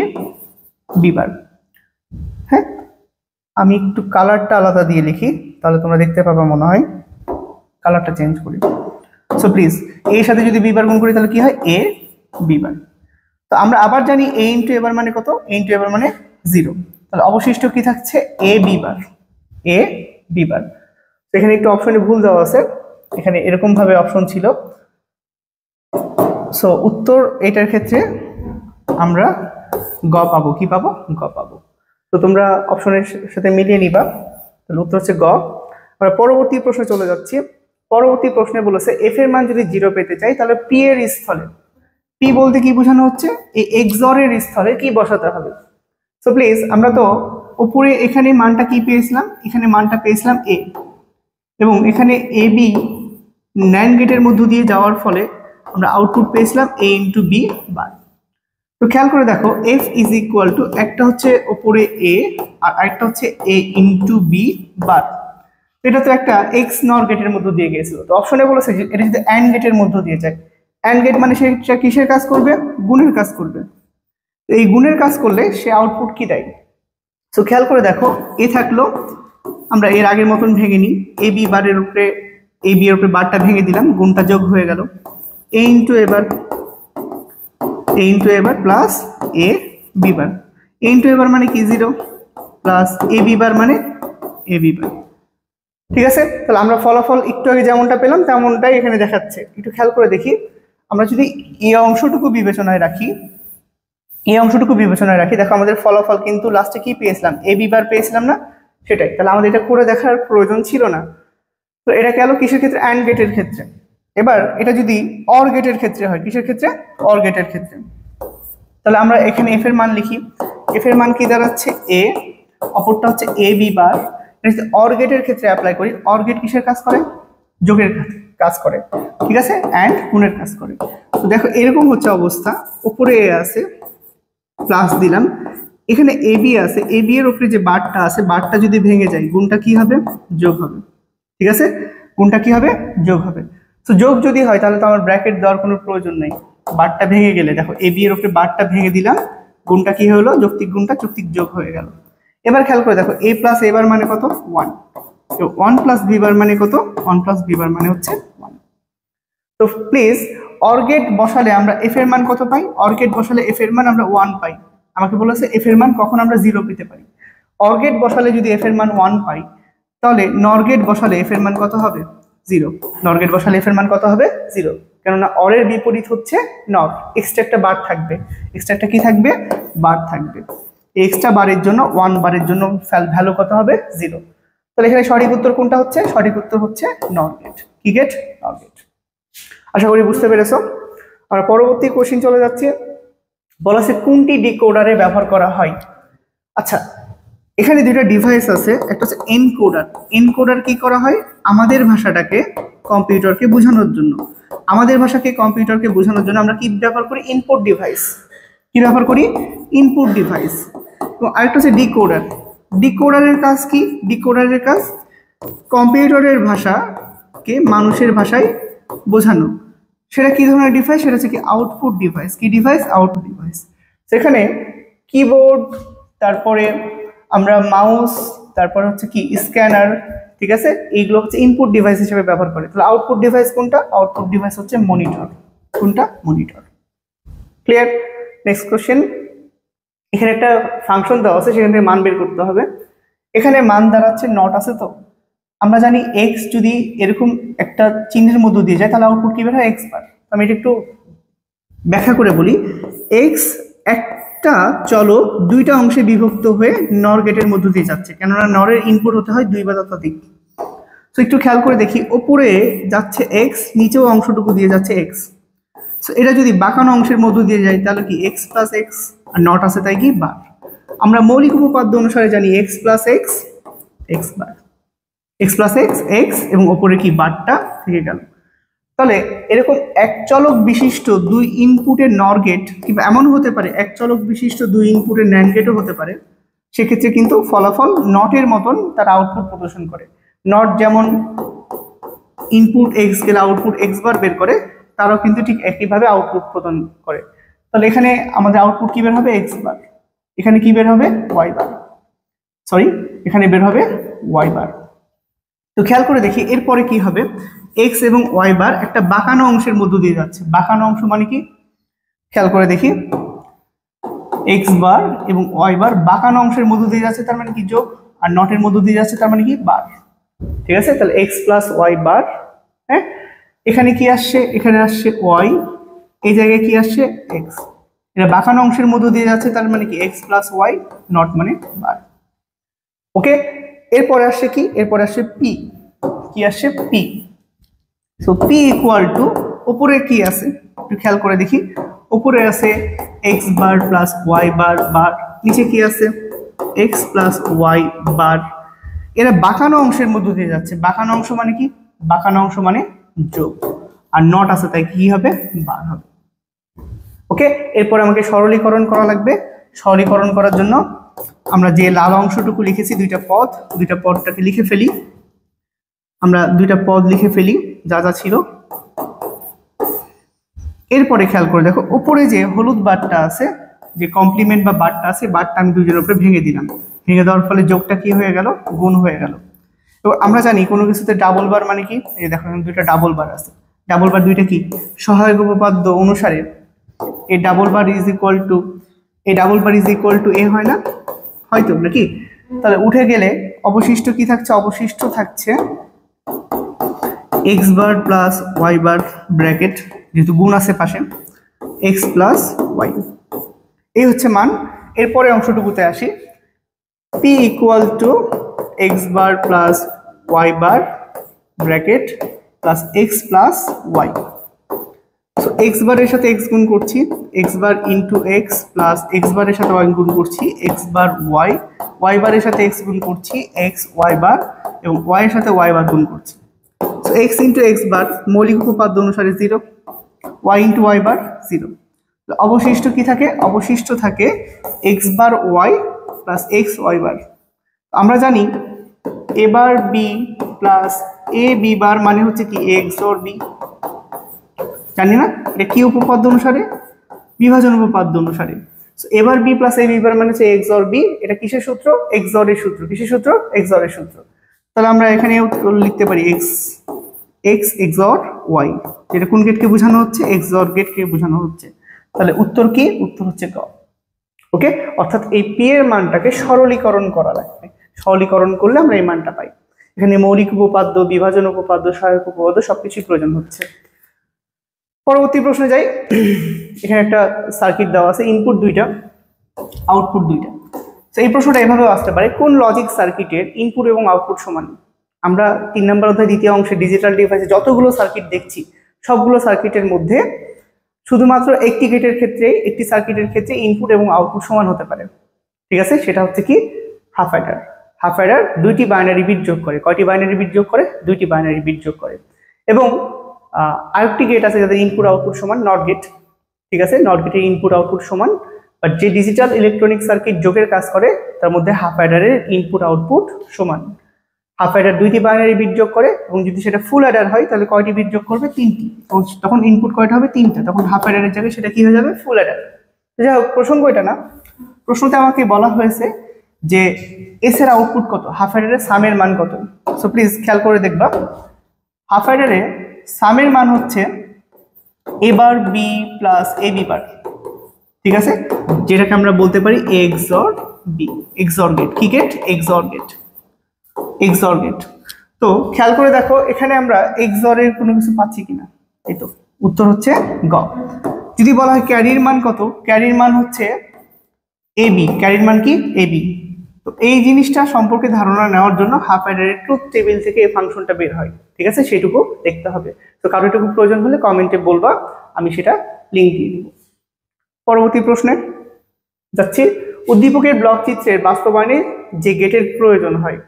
বি বার। হ্যাঁ, আমি একটু কালারটা আলাদা দিয়ে লিখি তাহলে তোমরা দেখতে পাবে, মনে হয় কালারটা চেঞ্জ করি। সো প্লিজ, এর সাথে যদি বি বার গুণ করি তাহলে কি হয়? এ বি বার। তো আমরা আবার জানি এ ইন্টু এবার মানে কত? এ ইন্টু এবার মানে 0। তাহলে অবশিষ্ট কি থাকছে? এ বি বার, এ বি বার। এখানে একটু অপশনে ভুল দেওয়া আছে, এখানে এরকম ভাবে অপশন ছিল। সো উত্তর এটার ক্ষেত্রে আমরা গ পাবো। কি পাবো? গ পাবো। তো তোমরা অপশনের সাথে মিলিয়ে নিবা। তাহলে উত্তর হচ্ছে গ। আমরা পরবর্তী প্রশ্নে চলে যাচ্ছি। পরবর্তী প্রশ্নে বলেছে এফ এর মান যদি 0 পেতে চাই তাহলে পি এর স্থলে, পি বলতে কি বোঝানো হচ্ছে? এই এক্সর এর স্থলে কি বসাতে হবে? সো প্লিজ, আমরা তো উপরে এখানে মানটা কি পেয়েছিলাম? এখানে মানটা পেয়েছিলাম এ, এবং এখানে এ বি ন্যান্ড গেটের মধ্য দিয়ে যাওয়ার ফলে আমরা আউটপুট পেয়েছিলাম এ ইন্টু বি বার। তো খেয়াল করে দেখো, এফ ইজ ইকুয়াল টু, একটা হচ্ছে ওপরে এ আর আরেকটা হচ্ছে এ ইন্টু বি বার। এটা তো একটা এক্স নর গেটের মধ্য দিয়ে গিয়েছিল। তো অপশনে বলেছে যে এটা যদি অ্যান্ড গেটের মধ্য দিয়ে যায়, অ্যান্ড গেট মানে সে কিসের কাজ করবে? গুণের কাজ করবে। এই গুণের কাজ করলে সে আউটপুট কি দেয়? তো খেয়াল করে দেখো, এ থাকলো, আমরা এর আগের মতন ভেঙে নিই, এ বি বারের উপরে, এ বি এর উপরে বারটা ভেঙে দিলাম, গুণটা যোগ হয়ে গেল, এ ইন্টু এবার, এ ইন্টু এবার plus A B bar. A into এবার মানে কি? 0 প্লাস এ বি বার মানে এ বি বার। ঠিক আছে, তাহলে আমরা ফলাফল একটু আগে যেমনটা পেলাম তেমনটাই এখানে দেখাচ্ছে। একটু খেয়াল করে দেখি, আমরা যদি এই অংশটুকু বিবেচনায় রাখি, এই অংশটুকু বিবেচনায় রাখি, দেখো আমাদের ফলাফল কিন্তু লাস্টে কি পেয়েছিলাম? এ বি বার পেয়েছিলাম না? সেটাই। তাহলে আমাদের এটা করে দেখার প্রয়োজন ছিল না। তো এটা গেল কিসের ক্ষেত্রে? অ্যান্ড গেটের ক্ষেত্রে। এবার এটা যদি অর গেটের ক্ষেত্রে হয়, কিসের ক্ষেত্রে? অর গেটের ক্ষেত্রে। তাহলে আমরা এখানে এফ এর মান লিখি। এফ এর মান কি দাঁড়াচ্ছে? এ, অপরটা হচ্ছে এ বি বার। অর গেটের ক্ষেত্রে অ্যাপ্লাই করি। অর গেট কিসের কাজ করে? যোগের কাজ করে, ঠিক আছে, অ্যান্ড গুণের কাজ করে। তো দেখো এরকম হচ্ছে অবস্থা, উপরে এ আছে, প্লাস দিলাম, এখানে এ বি আছে, এ বি এর উপরে যে বারটা আছে, বারটা যদি ভেঙে যায় গুণটা কি হবে? যোগ হবে, ঠিক আছে, গুণটা কি হবে? যোগ হবে। তো যোগ যদি হয় তাহলে তো আমার ব্র্যাকেট দেওয়ার কোনো প্রয়োজন নেই। বারটা ভেঙে গেলে দেখো, এ বি এর উপরে বারটা ভেঙে দিলাম, গুণটা কি হলো? যৌক্তিক গুণটা যৌক্তিক যোগ হয়ে গেল। এবার খেয়াল করে দেখো, এ প্লাস এবার মানে কত? 1। তো 1 প্লাস বি বার মানে কত? 1 প্লাস বি বার মানে হচ্ছে 1। তো প্লিজ, অর গেট বসালে আমরা এফ এর মান কত পাই? অর গেট বসালে এফ এর মান আমরা 1 পাই। আমাকে বলেছে এফ এর মান কখন আমরা 0 পেতে পারি। অর গেট বসালে যদি এফ এর মান 1 পাই, তাহলে নর গেট বসালে এফ এর মান কত হবে? 0। নর গেট বসালে এফ এর মান কত হবে? 0। কেননা অরের বিপরীত হচ্ছে নর, এক্সট্রা একটা বার থাকবে, এক্সট্রা একটা কি থাকবে? বার থাকবে। এই এক্সট্রা বারের জন্য 1 বারের জন্য ভ্যালু কত হবে? 0। তাহলে এখানে সঠিক উত্তর কোনটা হচ্ছে? সঠিক উত্তর হচ্ছে নর গেট। কি গেট? নর গেট। আশা করি বুঝতে পেরেছো। আমরা পরবর্তী কোশ্চেন চলে যাচ্ছি। বলা আছে কোনটি ডিকোডারে ব্যবহার করা হয়? আচ্ছা, এখানে দুইটা ডিভাইস আছে, একটা হচ্ছে এনকোডার। এনকোডার কি করা হয়? আমাদের ভাষাটাকে কম্পিউটারকে বোঝানোর জন্য, আমাদের ভাষাকে কম্পিউটারকে বোঝানোর জন্য আমরা কি ব্যবহার করি? Input device. কি ব্যবহার করি? Input device. এবং আরেকটা হচ্ছে ডিকোডার। ডিকোডারের কাজ কি? ডিকোডারের কাজ কম্পিউটারের ভাষাকে মানুষের ভাষায় বোঝানো। সেটা কি ধরনের ডিভাইস? সেটা হচ্ছে কি আউটপুট ডিভাইস। কি ডিভাইস? Output device. সেখানে কিবোর্ড, তারপরে আমরা মাউস, তারপর হচ্ছে কি স্ক্যানার, ঠিক আছে, এইগুলো হচ্ছে ইনপুট ডিভাইস হিসেবে ব্যবহার করে। তাহলে আউটপুট ডিভাইস কোনটা? আউটপুট ডিভাইস হচ্ছে মনিটর। কোনটা? মনিটর। ক্লিয়ার? Next question. এখানে একটা ফাংশন দেওয়া আছে, সেখান থেকে মান বের করতে হবে। এখানে মান দাঁড়াচ্ছে নট আছে। তো আমরা জানি এক্স যদি এরকম একটা চিহ্নের মধ্য দিয়ে যায় তাহলে আউটপুট কি বের হয়? X bar. আমি এটা একটু ব্যাখ্যা করে বলি। এক্স একটা চলক দুইটা অংশে বিভক্ত হয়ে নর গেটের মধ্য দিয়ে যাচ্ছে, কেননা নরের ইনপুট হতে হয় 2 বা ততোধিক। তো একটু খেয়াল করে দেখি, ওপরে যাচ্ছে এক্স, নিচেও অংশটুকু দিয়ে যাচ্ছে এক্স। সো এটা যদি বাঁকানো অংশের মধ্য দিয়ে যায় তাহলে কি x plus x, are not আছে তাই কি বার। আমরা মৌলিক উপপাদ্য অনুসারে জানি x plus x, x bar, x plus x x, এবং ওপরে কি বারটা থেকে গেল। তাহলে এরকম এক চলক বিশিষ্ট 2 ইনপুটের নর গেট, কিংবা এমন হতে পারে এক চলক বিশিষ্ট 2 ইনপুটের ন্যান্ড গেটও হতে পারে, সেক্ষেত্রে কিন্তু ফলাফল নটের মতন তার আউটপুট প্রদর্শন করে। নট যেমন ইনপুট এক্স গেলে আউটপুট এক্স বার বের করে, তারাও কিন্তু ঠিক একইভাবে আউটপুট প্রদান করে। তাহলে এখানে আমাদের আউটপুট কি বের হবে এক্স বার, এখানে কি বের হবে ওয়াই বার, সরি এখানে বের হবে ওয়াই বার। তো খেয়াল করে দেখি এরপরে কি হবে, এক্স এবং ওয়াই বার একটা বাঁকানো অংশের মধ্য দিয়ে যাচ্ছে। বাঁকানো অংশ মানে কি, খেয়াল করে দেখি এক্স বার এবং ওয়াই বার বাঁকানো অংশের মধ্য দিয়ে যাচ্ছে, তার মানে কি যোগ, আর নটের মধ্য দিয়ে যাচ্ছে তার মানে কি বার। ঠিক আছে, তাহলে এক্স প্লাস ওয়াই বার। হ্যাঁ, এখানে কি আসছে, এখানে আসছে ওয়াই, এই জায়গায় কি আসছে এক্স, এটা বাঁকানো অংশের মধ্য দিয়ে যাচ্ছে, তার মানে কি এক্স প্লাস ওয়াই, নট মানে বার। ওকে, এরপরে আসছে কি, এরপরে আসছে পি, কি আসছে P. So P equal two, উপরে কি আছে একটু খেয়াল করে দেখি, উপরে আছে এক্স বার প্লাস ওয়াই বার বার, নিচে কি আছে এক্স প্লাস ওয়াই বার। এরা বাঁকানো অংশের মধ্য দিয়ে যাচ্ছে, বাঁকানো অংশ মানে কি, বাঁকানো অংশ মানে যোগ, আর নট আছে তাই কি হবে বার হবে। ওকে, এরপর আমাকে সরলীকরণ করা লাগবে। সরলীকরণ করার জন্য আমরা যে লাল অংশটুকু লিখেছি, দুইটা পদটাকে লিখে ফেলি। আমরা দুইটা পদ লিখে ফেলি যা যা ছিল। এরপরে খেয়াল করে দেখো, উপরে যে হলুদ বারটা আছে, যে কমপ্লিমেন্ট বা বারটা আছে, বারটা আমি দুইজনের উপরে ভেঙে দিলাম। ভেঙে দেওয়ার ফলে যোগটা কি হয়ে গেল, গুণ হয়ে গেল। তো আমরা জানি কোনো কিছুতে ডাবল বার মানে কি, এই দেখো দুইটা ডাবল বার আছে, ডাবল বার দুইটা কি সহায়ক উপপাদ্য অনুসারে A double bar is equal to, A double bar is equal to A হয় না, হয়তো নাকি। তাহলে উঠে গেলে অবশিষ্ট কি থাকছে, অবশিষ্ট থাকছে x bar plus Y bar bracket, যেহেতু গুণ আছে পাশে, এক্স প্লাস ওয়াই, এই হচ্ছে মান। এরপরে অংশটুকুতে আসি, P equal to X bar plus Y bar bracket plus X plus Y. So X বারের সাথে এক্স গুণ করছি, X bar into X plus X বারের সাথে ওয়াই গুণ করছি, এক্স বার ওয়াই, ওয়াই বারের সাথে এক্স গুণ করছি, এক্স ওয়াই বার, এবং ওয়াই এর সাথে ওয়াই বার গুণ করছি। So x into x bar মৌলিক উপপাদ্য অনুসারে 0, ওয়াই ইন্টু ওয়াই বার 0। অবশিষ্ট কি থাকে, অবশিষ্ট থাকে x bar Y plus x y bar. আমরা জানি A bar B plus A B bar মানে হচ্ছে কি এক্স অর বি, জানি না এটা কি উপপাদ্য অনুসারে, বিভাজন উপপাদ্য অনুসারে। এবার B plus A B bar মানে হচ্ছে এক্স অর বি, এটা কিসের সূত্র, এক্স অর এর সূত্র, কিসের সূত্র, এক্স অর এর সূত্র। তাহলে আমরা এখানে লিখতে পারি X X X OR Y, যেটা কোন গেটকে বোঝানো হচ্ছে, এক্স অর গেটকে বোঝানো হচ্ছে। তাহলে উত্তর কি, উত্তর হচ্ছে ক। ওকে, অর্থাৎ এই পি এর মানটাকে সরলীকরণ করা লাগবে, সরলীকরণ করলে আমরা এই মানটা পাই। এখানে মৌলিক উপপাদ্য, বিভাজন উপপাদ্য, সহায়ক উপপাদ্য সবকিছুই প্রয়োজন হচ্ছে। পরবর্তী প্রশ্নে যাই। এখানে একটা সার্কিট দেওয়া আছে, ইনপুট 2টা আউটপুট 2টা। তো এই প্রশ্নটা এভাবেও আসতে পারে, কোন লজিক সার্কিটের ইনপুট এবং আউটপুট সমান। আমরা 3 নম্বর অধ্যায় দ্বিতীয় অংশে ডিজিটাল ডিভাইসে যতগুলো সার্কিট দেখছি, সবগুলো সার্কিটের মধ্যে শুধুমাত্র একটি গেটের ক্ষেত্রে, একটি সার্কিটের ক্ষেত্রে ইনপুট এবং আউটপুট সমান হতে পারে। ঠিক আছে, সেটা হচ্ছে কি হাফ অ্যাডার। হাফ অ্যাডার 2টি বাইনারি বিট যোগ করে, কয়টি বাইনারি বিট যোগ করে, 2টি বাইনারি বিট যোগ করে। এবং আরেকটি গেট আছে যাদের ইনপুট আউটপুট সমান, নট গেট। ঠিক আছে, নট গেটের ইনপুট আউটপুট সমান, বাট যে ডিজিটাল ইলেকট্রনিক সার্কিট যোগের কাজ করে তার মধ্যে হাফ অ্যাডারের ইনপুট আউটপুট সমান। হাফ অ্যাডার 2টি বাইনারি বিট যোগ করে, এবং যদি সেটা ফুল অ্যাডার হয় তাহলে কয়টি বিট যোগ করবে, 3টি। তখন ইনপুট কয়টা হবে, 3টা, তখন হাফ অ্যাডারের জায়গায় সেটা কি হয়ে যাবে, ফুল অ্যাডার। যাই হোক, প্রসঙ্গ এটা না, প্রশ্নতে আমাকে বলা হয়েছে যে এস এর আউটপুট কত, হাফ অ্যাডারের সামের মান কত। সো প্লিজ খেয়াল করে দেখবা, হাফ অ্যাডারে সামের মান হচ্ছে এ bar B plus A B বার। ঠিক আছে, যেটাকে আমরা বলতে পারি এক্সঅর বি, এক্সঅর গেট। কি গেট, এক্সঅর গেট, এক্সঅর গেট। তো খেয়াল করে দেখো এখানে আমরা এক্সঅর এর কোনো কিছু পাচ্ছি কিনা, এই তো উত্তর হচ্ছে গ। যদি বলা হয় ক্যারির মান কত, ক্যারির মান হচ্ছে এবি, ক্যারির মান কি এবি। তো এই জিনিসটা সম্পর্কে ধারণা নেওয়ার জন্য হাফ অ্যাডারের ট্রুথ টেবিল থেকে এই ফাংশনটা বের হয়, ঠিক আছে, সেটুকু দেখতে হবে। তো কারো এটুকু প্রয়োজন হলে কমেন্টে বলবা, আমি সেটা লিঙ্ক দিয়ে দিব। পরবর্তী প্রশ্নে যাচ্ছি। উদ্দীপকের ব্লক চিত্রের বাস্তবায়নে যে গেটের প্রয়োজন হয়,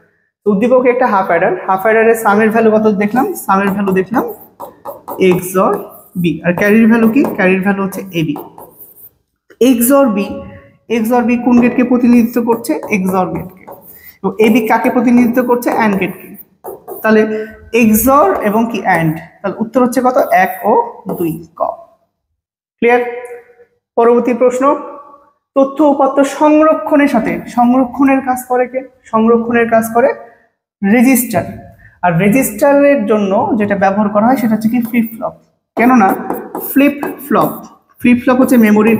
উদ্দীপকে একটা হাফ অ্যাডার, হাফ অ্যাডারের সামের ভ্যালু কত দেখলাম, সামের ভ্যালু দেখলাম XOR B, আর ক্যারির ভ্যালু কি, ক্যারির ভ্যালু হচ্ছে AB। XOR B, XOR B কোন গেটকে প্রতিনিধিত্ব করছে, XOR গেটকে। এবং AB কাকে প্রতিনিধিত্ব করছে, AND গেটকে। তাহলে XOR এবং কি AND, তাহলে উত্তর হচ্ছে কত, 1 ও 2, ক। ক্লিয়ার। পরবর্তী প্রশ্ন, তথ্য উপাত্ত সংরক্ষণের সাথে, সংরক্ষণের কাজ করে কে, সংরক্ষণের কাজ করে রেজিস্টার। আর রেজিস্টারের জন্য যেটা ব্যবহার করা হয় সেটা হচ্ছে কি ফ্লিপ ফ্লপ। কেননা ফ্লিপ ফ্লপ, ফ্লিপ ফ্লপ হচ্ছে মেমোরির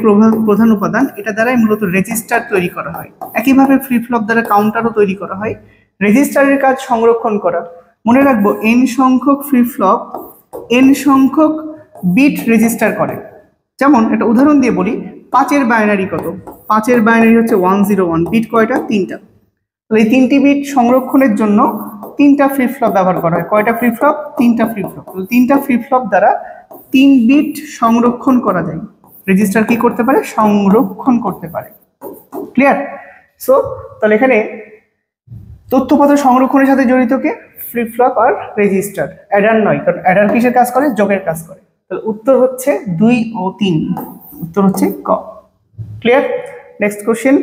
প্রধান উপাদান, এটা দ্বারাই মূলত রেজিস্টার তৈরি করা হয়। একইভাবে ফ্লিপ ফ্লপ দ্বারা কাউন্টারও তৈরি করা হয়। রেজিস্টারের কাজ সংরক্ষণ করা। মনে রাখবো n সংখ্যক ফ্লিপ ফ্লপ n সংখ্যক বিট রেজিস্টার করে। যেমন একটা উদাহরণ দিয়ে বলি, 5-এর বাইনারি কত, 5-এর বাইনারি হচ্ছে 101, বিট কয়টা, 3টা। তাহলে এই 3টি বিট সংরক্ষণের জন্য 3টা ফ্লিপ ফ্লপ ব্যবহার করা হয়। কয়টা ফ্লিপ ফ্লপ, 3টা ফ্লিপ ফ্লপ। 3টা ফ্লিপ ফ্লপ দ্বারা 3 বিট সংরক্ষণ করা যায়। রেজিস্টার কি করতে পারে, সংরক্ষণ করতে পারে। ক্লিয়ার। সো তাহলে এখানে তথ্যপত্র সংরক্ষণের সাথে জড়িত কে, ফ্লিপ ফ্লপ আর রেজিস্টার, অ্যাডার নয়, কারণ অ্যাডার কিসের কাজ করে, যোগের কাজ করে। তাহলে উত্তর হচ্ছে 2 ও 3, উত্তর হচ্ছে ক। ক্লিয়ার। নেক্সট কোশ্চেন,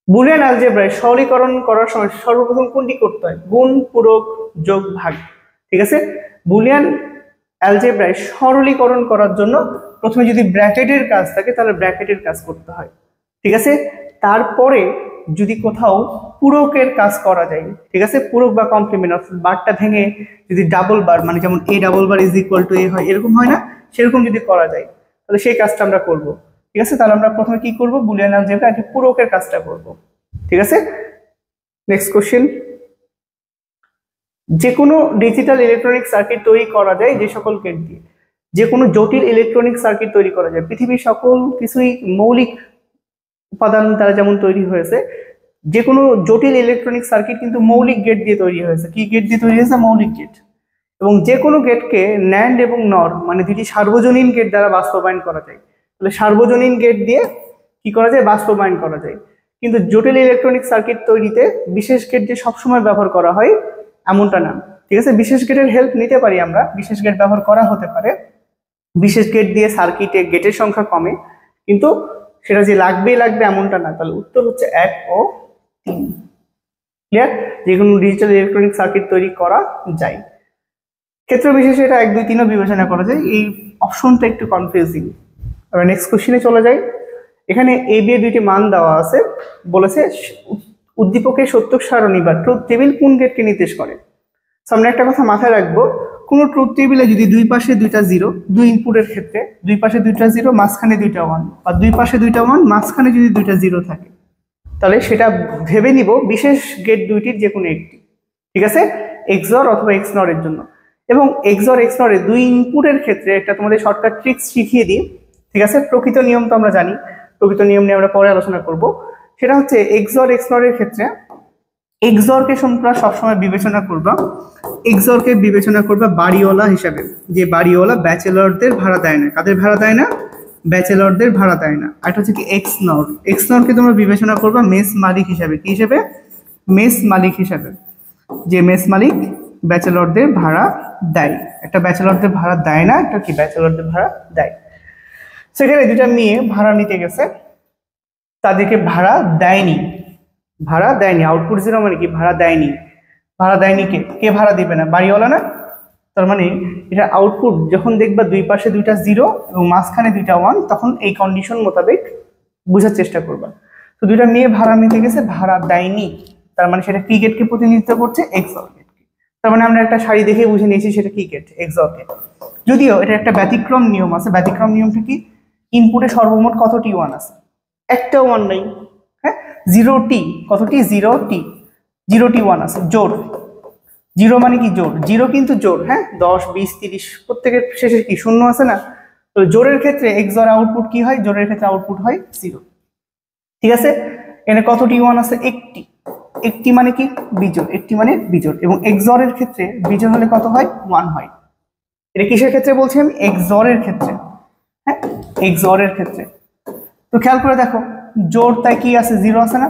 বুলিয়ান অ্যালজেব্রায় সরলীকরণ করার সময় সর্বপ্রথম কোনটি করতে হয়, গুণ, পূরক, যোগ, ভাগ। ঠিক আছে, বুলিয়ান অ্যালজেব্রায় সরলীকরণ করার জন্য প্রথমে যদি ব্র্যাকেটের কাজ থাকে তাহলে ব্র্যাকেটের কাজ করতে হয়, ঠিক আছে। তারপরে যদি কোথাও পূরকের কাজ করা যায়, ঠিক আছে, পূরক বা কমপ্লিমেন্ট, অর্থাৎ বারটা ভেঙে যদি ডাবল বার, মানে যেমন a double bar is equal two a হয়, এরকম হয় না, সেরকম যদি করা যায় তাহলে সেই কাজটা আমরা করব, ঠিক আছে। তাহলে আমরা প্রথমে কি করব, বুলিয়ান অ্যালজেব্রা আগে পূরকের কাজটা করব, ঠিক আছে। নেক্সট কোশ্চেন, যে কোনো ডিজিটাল ইলেকট্রনিক সার্কিট তৈরি করা যায় যে সকল গেট দিয়ে, যে কোনো জটিল ইলেকট্রনিক সার্কিট তৈরি করা যায়। পৃথিবীর সকল কিছুই মৌলিক উপাদান দ্বারা যেমন তৈরি হয়েছে, যে কোনো জটিল ইলেকট্রনিক সার্কিট কিন্তু মৌলিক গেট দিয়ে তৈরি হয়েছে। কি গেট দিয়ে তৈরি হয়েছে, মৌলিক গেট। এবং যে কোনো গেটকে ন্যান্ড এবং নর মানে দুটি সার্বজনীন গেট দ্বারা বাস্তবায়ন করা যায়। তাহলে সার্বজনীন গেট দিয়ে কি করা যায়, বাস্তবায়ন করা যায়। কিন্তু জটিল ইলেকট্রনিক সার্কিট তৈরিতে বিশেষ গেট যে সবসময় ব্যবহার করা হয় এমনটা না, ঠিক আছে। বিশেষ গেটের হেল্প নিতে পারি আমরা, বিশেষ গেট ব্যবহার করা হতে পারে। বিশেষ গেট দিয়ে সার্কিটে গেটের সংখ্যা কমে, কিন্তু সেটা যে লাগবেই লাগবে এমনটা না। তাহলে উত্তর হচ্ছে 1 ও 3। ক্লিয়ার। যে কোনো ডিজিটাল ইলেকট্রনিক সার্কিট তৈরি করা যায়। ক্ষেত্র বিশেষে এটা 1, 2, 3ও বিবেচনা করা যায়। এই অপশনটা একটু কনফিউজিং। এবার নেক্সট কোশ্চেনে চলে যাই। এখানে এ বি এর দুইটি মান দেওয়া আছে, বলেছে উদ্দীপকের সত্যক সারণী বা ট্রুথ টেবিল কোন গেটকে নির্দেশ করে। সামনে একটা কথা মাথায় রাখবো, কোন ট্রুথ টেবিলে যদি দুই পাশে দুইটা জিরো, দুই ইনপুটের ক্ষেত্রে দুই পাশে দুইটা জিরো, মাঝখানে দুইটা ওয়ান, বা দুই পাশে দুইটা ওয়ান, মাঝখানে যদি দুইটা জিরো থাকে, তাহলে সেটা ভেবে নিব বিশেষ গেট দুইটির যে কোনো একটি, ঠিক আছে, এক্সঅর অথবা এক্সনর এর জন্য। এবং এক্সঅর এক্সনর এর দুই ইনপুটের ক্ষেত্রে একটা তোমাদের শর্টকাট ট্রিক্স শিখিয়ে দিই, ঠিক আছে। প্রকৃত নিয়ম তো আমরা জানি, প্রকৃত নিয়ম নিয়ে আমরা পরে আলোচনা করব। সেটা হচ্ছে এক্সঅর এক্সনর এর ক্ষেত্রে এক্সঅরকে তোমরা সবসময় বিবেচনা করবা, এক্সঅরকে বিবেচনা করবা বাড়িওয়ালা হিসাবে, যে বাড়িওয়ালা ব্যাচেলরদের ভাড়া দেয় না। কাদের ভাড়া দেয় না, ব্যাচেলরদের ভাড়া দেয় না। আর এটা হচ্ছে কি এক্সনর, এক্সনরকে তোমরা বিবেচনা করবা মেস মালিক হিসাবে। কি হিসেবে, মেস মালিক হিসাবে, যে মেস মালিক ব্যাচেলরদের ভাড়া দেয়। একটা ব্যাচেলরদের ভাড়া দেয় না, একটা কি ব্যাচেলরদের ভাড়া দেয়। সেখানে দুটা মেয়ে ভাড়া নিতে গেছে, তাদেরকে ভাড়া দেয়নি, ভাড়া দেয়নি। আউটপুট জিরো মানে কি, ভাড়া দেয়নি। ভাড়া দেয়নি কে, কে ভাড়া দিবে না, বাড়িওয়ালা না। তার মানে এটা আউটপুট যখন দেখবা দুই পাশে দুইটা জিরো এবং মাঝখানে দুইটা ওয়ান, তখন এই কন্ডিশন মোতাবেক বোঝার চেষ্টা করবা। তো দুইটা মেয়ে ভাড়া নিতে গেছে, ভাড়া দেয়নি, তার মানে সেটা কি গেটকে প্রতিনিধিত্ব করছে, এক্সঅর গেটকে। তার মানে আমরা একটা শাড়ি দেখে বুঝে নিয়েছি সেটা কি গেট, এক্সঅর গেট। যদিও এটা একটা ব্যতিক্রম নিয়ম আছে। ব্যতিক্রম নিয়মটা কি, ইনপুটে সর্বমোট কতটি ওয়ান আছে, একটা ওয়ান নেই, হ্যাঁ, 0টি, কতটি, 0টি, 0টি ওয়ান আছে জোর। জিরো মানে কি জোড়, জিরো কিন্তু জোড়, হ্যাঁ 10 20 30 প্রত্যেকের শেষে কি শূন্য আছে না, তো জোড়ের ক্ষেত্রে এক্সর আউটপুট কি হয়, জোড়ের ক্ষেত্রে আউটপুট হয় 0। ঠিক আছে, এখানে কতটি ওয়ান আছে, একটি, একটি মানে কি বিজোড়, একটি মানে বিজোড়, এবং এক্সরের ক্ষেত্রে বিজোড় হলে কত হয়, 1 হয়। এটা কিসের ক্ষেত্রে বলছি আমি, এক্সরের ক্ষেত্রে, হ্যাঁ এক্সরের ক্ষেত্রে। তো খেয়াল করে দেখো, জোড় তাই কি আছে, 0 আছে না,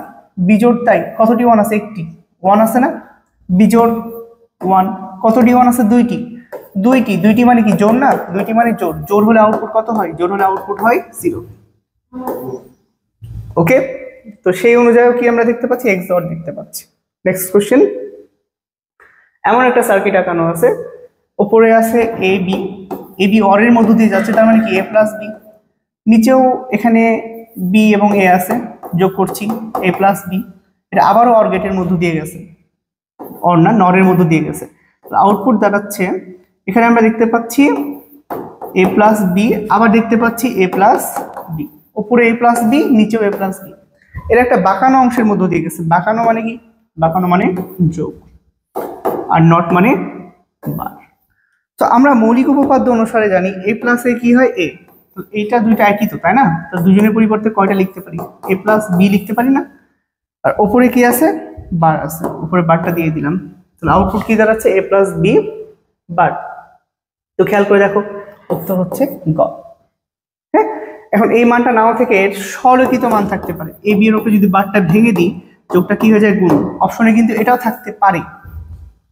বিজোড় তাই কতটি ওয়ান আছে, একটি, 1 আছে না, বিজোড় 1, কতটি ওয়ান আছে, দুইটি, দুইটি, দুইটি মানে কি জোড় না, দুইটি মানে জোড়, জোড় হলে আউটপুট কত হয়, জোড় হলে আউটপুট হয় 0। ওকে, তো সেই অনুযায়ী কি আমরা দেখতে পাচ্ছি, এক্সর দেখতে পাচ্ছি। নেক্সট কোশ্চেন, এমন একটা সার্কিট আঁকানো আছে, উপরে আছে A B, A be or এর মধ্য দিয়ে যাচ্ছে, তার মানে কি এ প্লাস বি, নিচেও এখানে বি এবং এ আছে, যোগ করছি এ প্লাস বি, এটা আবারও অর গেটের মধ্য দিয়ে গেছে, অর না নরের মধ্য দিয়ে গেছে, আউটপুট দাঁড়াচ্ছে এখানে আমরা দেখতে পাচ্ছি এ প্লাস বি, আবার দেখতে পাচ্ছি এ প্লাস বি, উপরে এ প্লাস বি, নিচেও এ প্লাস বি, এর একটা বাঁকানো অংশের মধ্য দিয়ে গেছে, বাঁকানো মানে কি, বাঁকানো মানে যোগ, আর নট মানে বার। তো আমরা মৌলিক উপপাদ্য অনুসারে জানি এ প্লাস এ কি হয় এ, তো এইটা দুইটা একই তো, তাই না, তো দুজনের পরিবর্তে কয়টা লিখতে পারি, এ প্লাস বি লিখতে পারি না, আর উপরে কি আছে, বার আছে, উপরে বারটা দিয়ে দিলাম, তাহলে আউটপুট কি দাঁড়াচ্ছে, এ প্লাস বি বার। তো খেয়াল করে দেখো, উত্তর হচ্ছে গ। হ্যাঁ, এখন এই মানটা নাও থেকে এর সরলিখিত মান থাকতে পারে, এ বি এর উপরে যদি বারটা ভেঙে দিই, যোগটা কি হয়ে যায়, গুণ, অপশনে কিন্তু এটাও থাকতে পারে।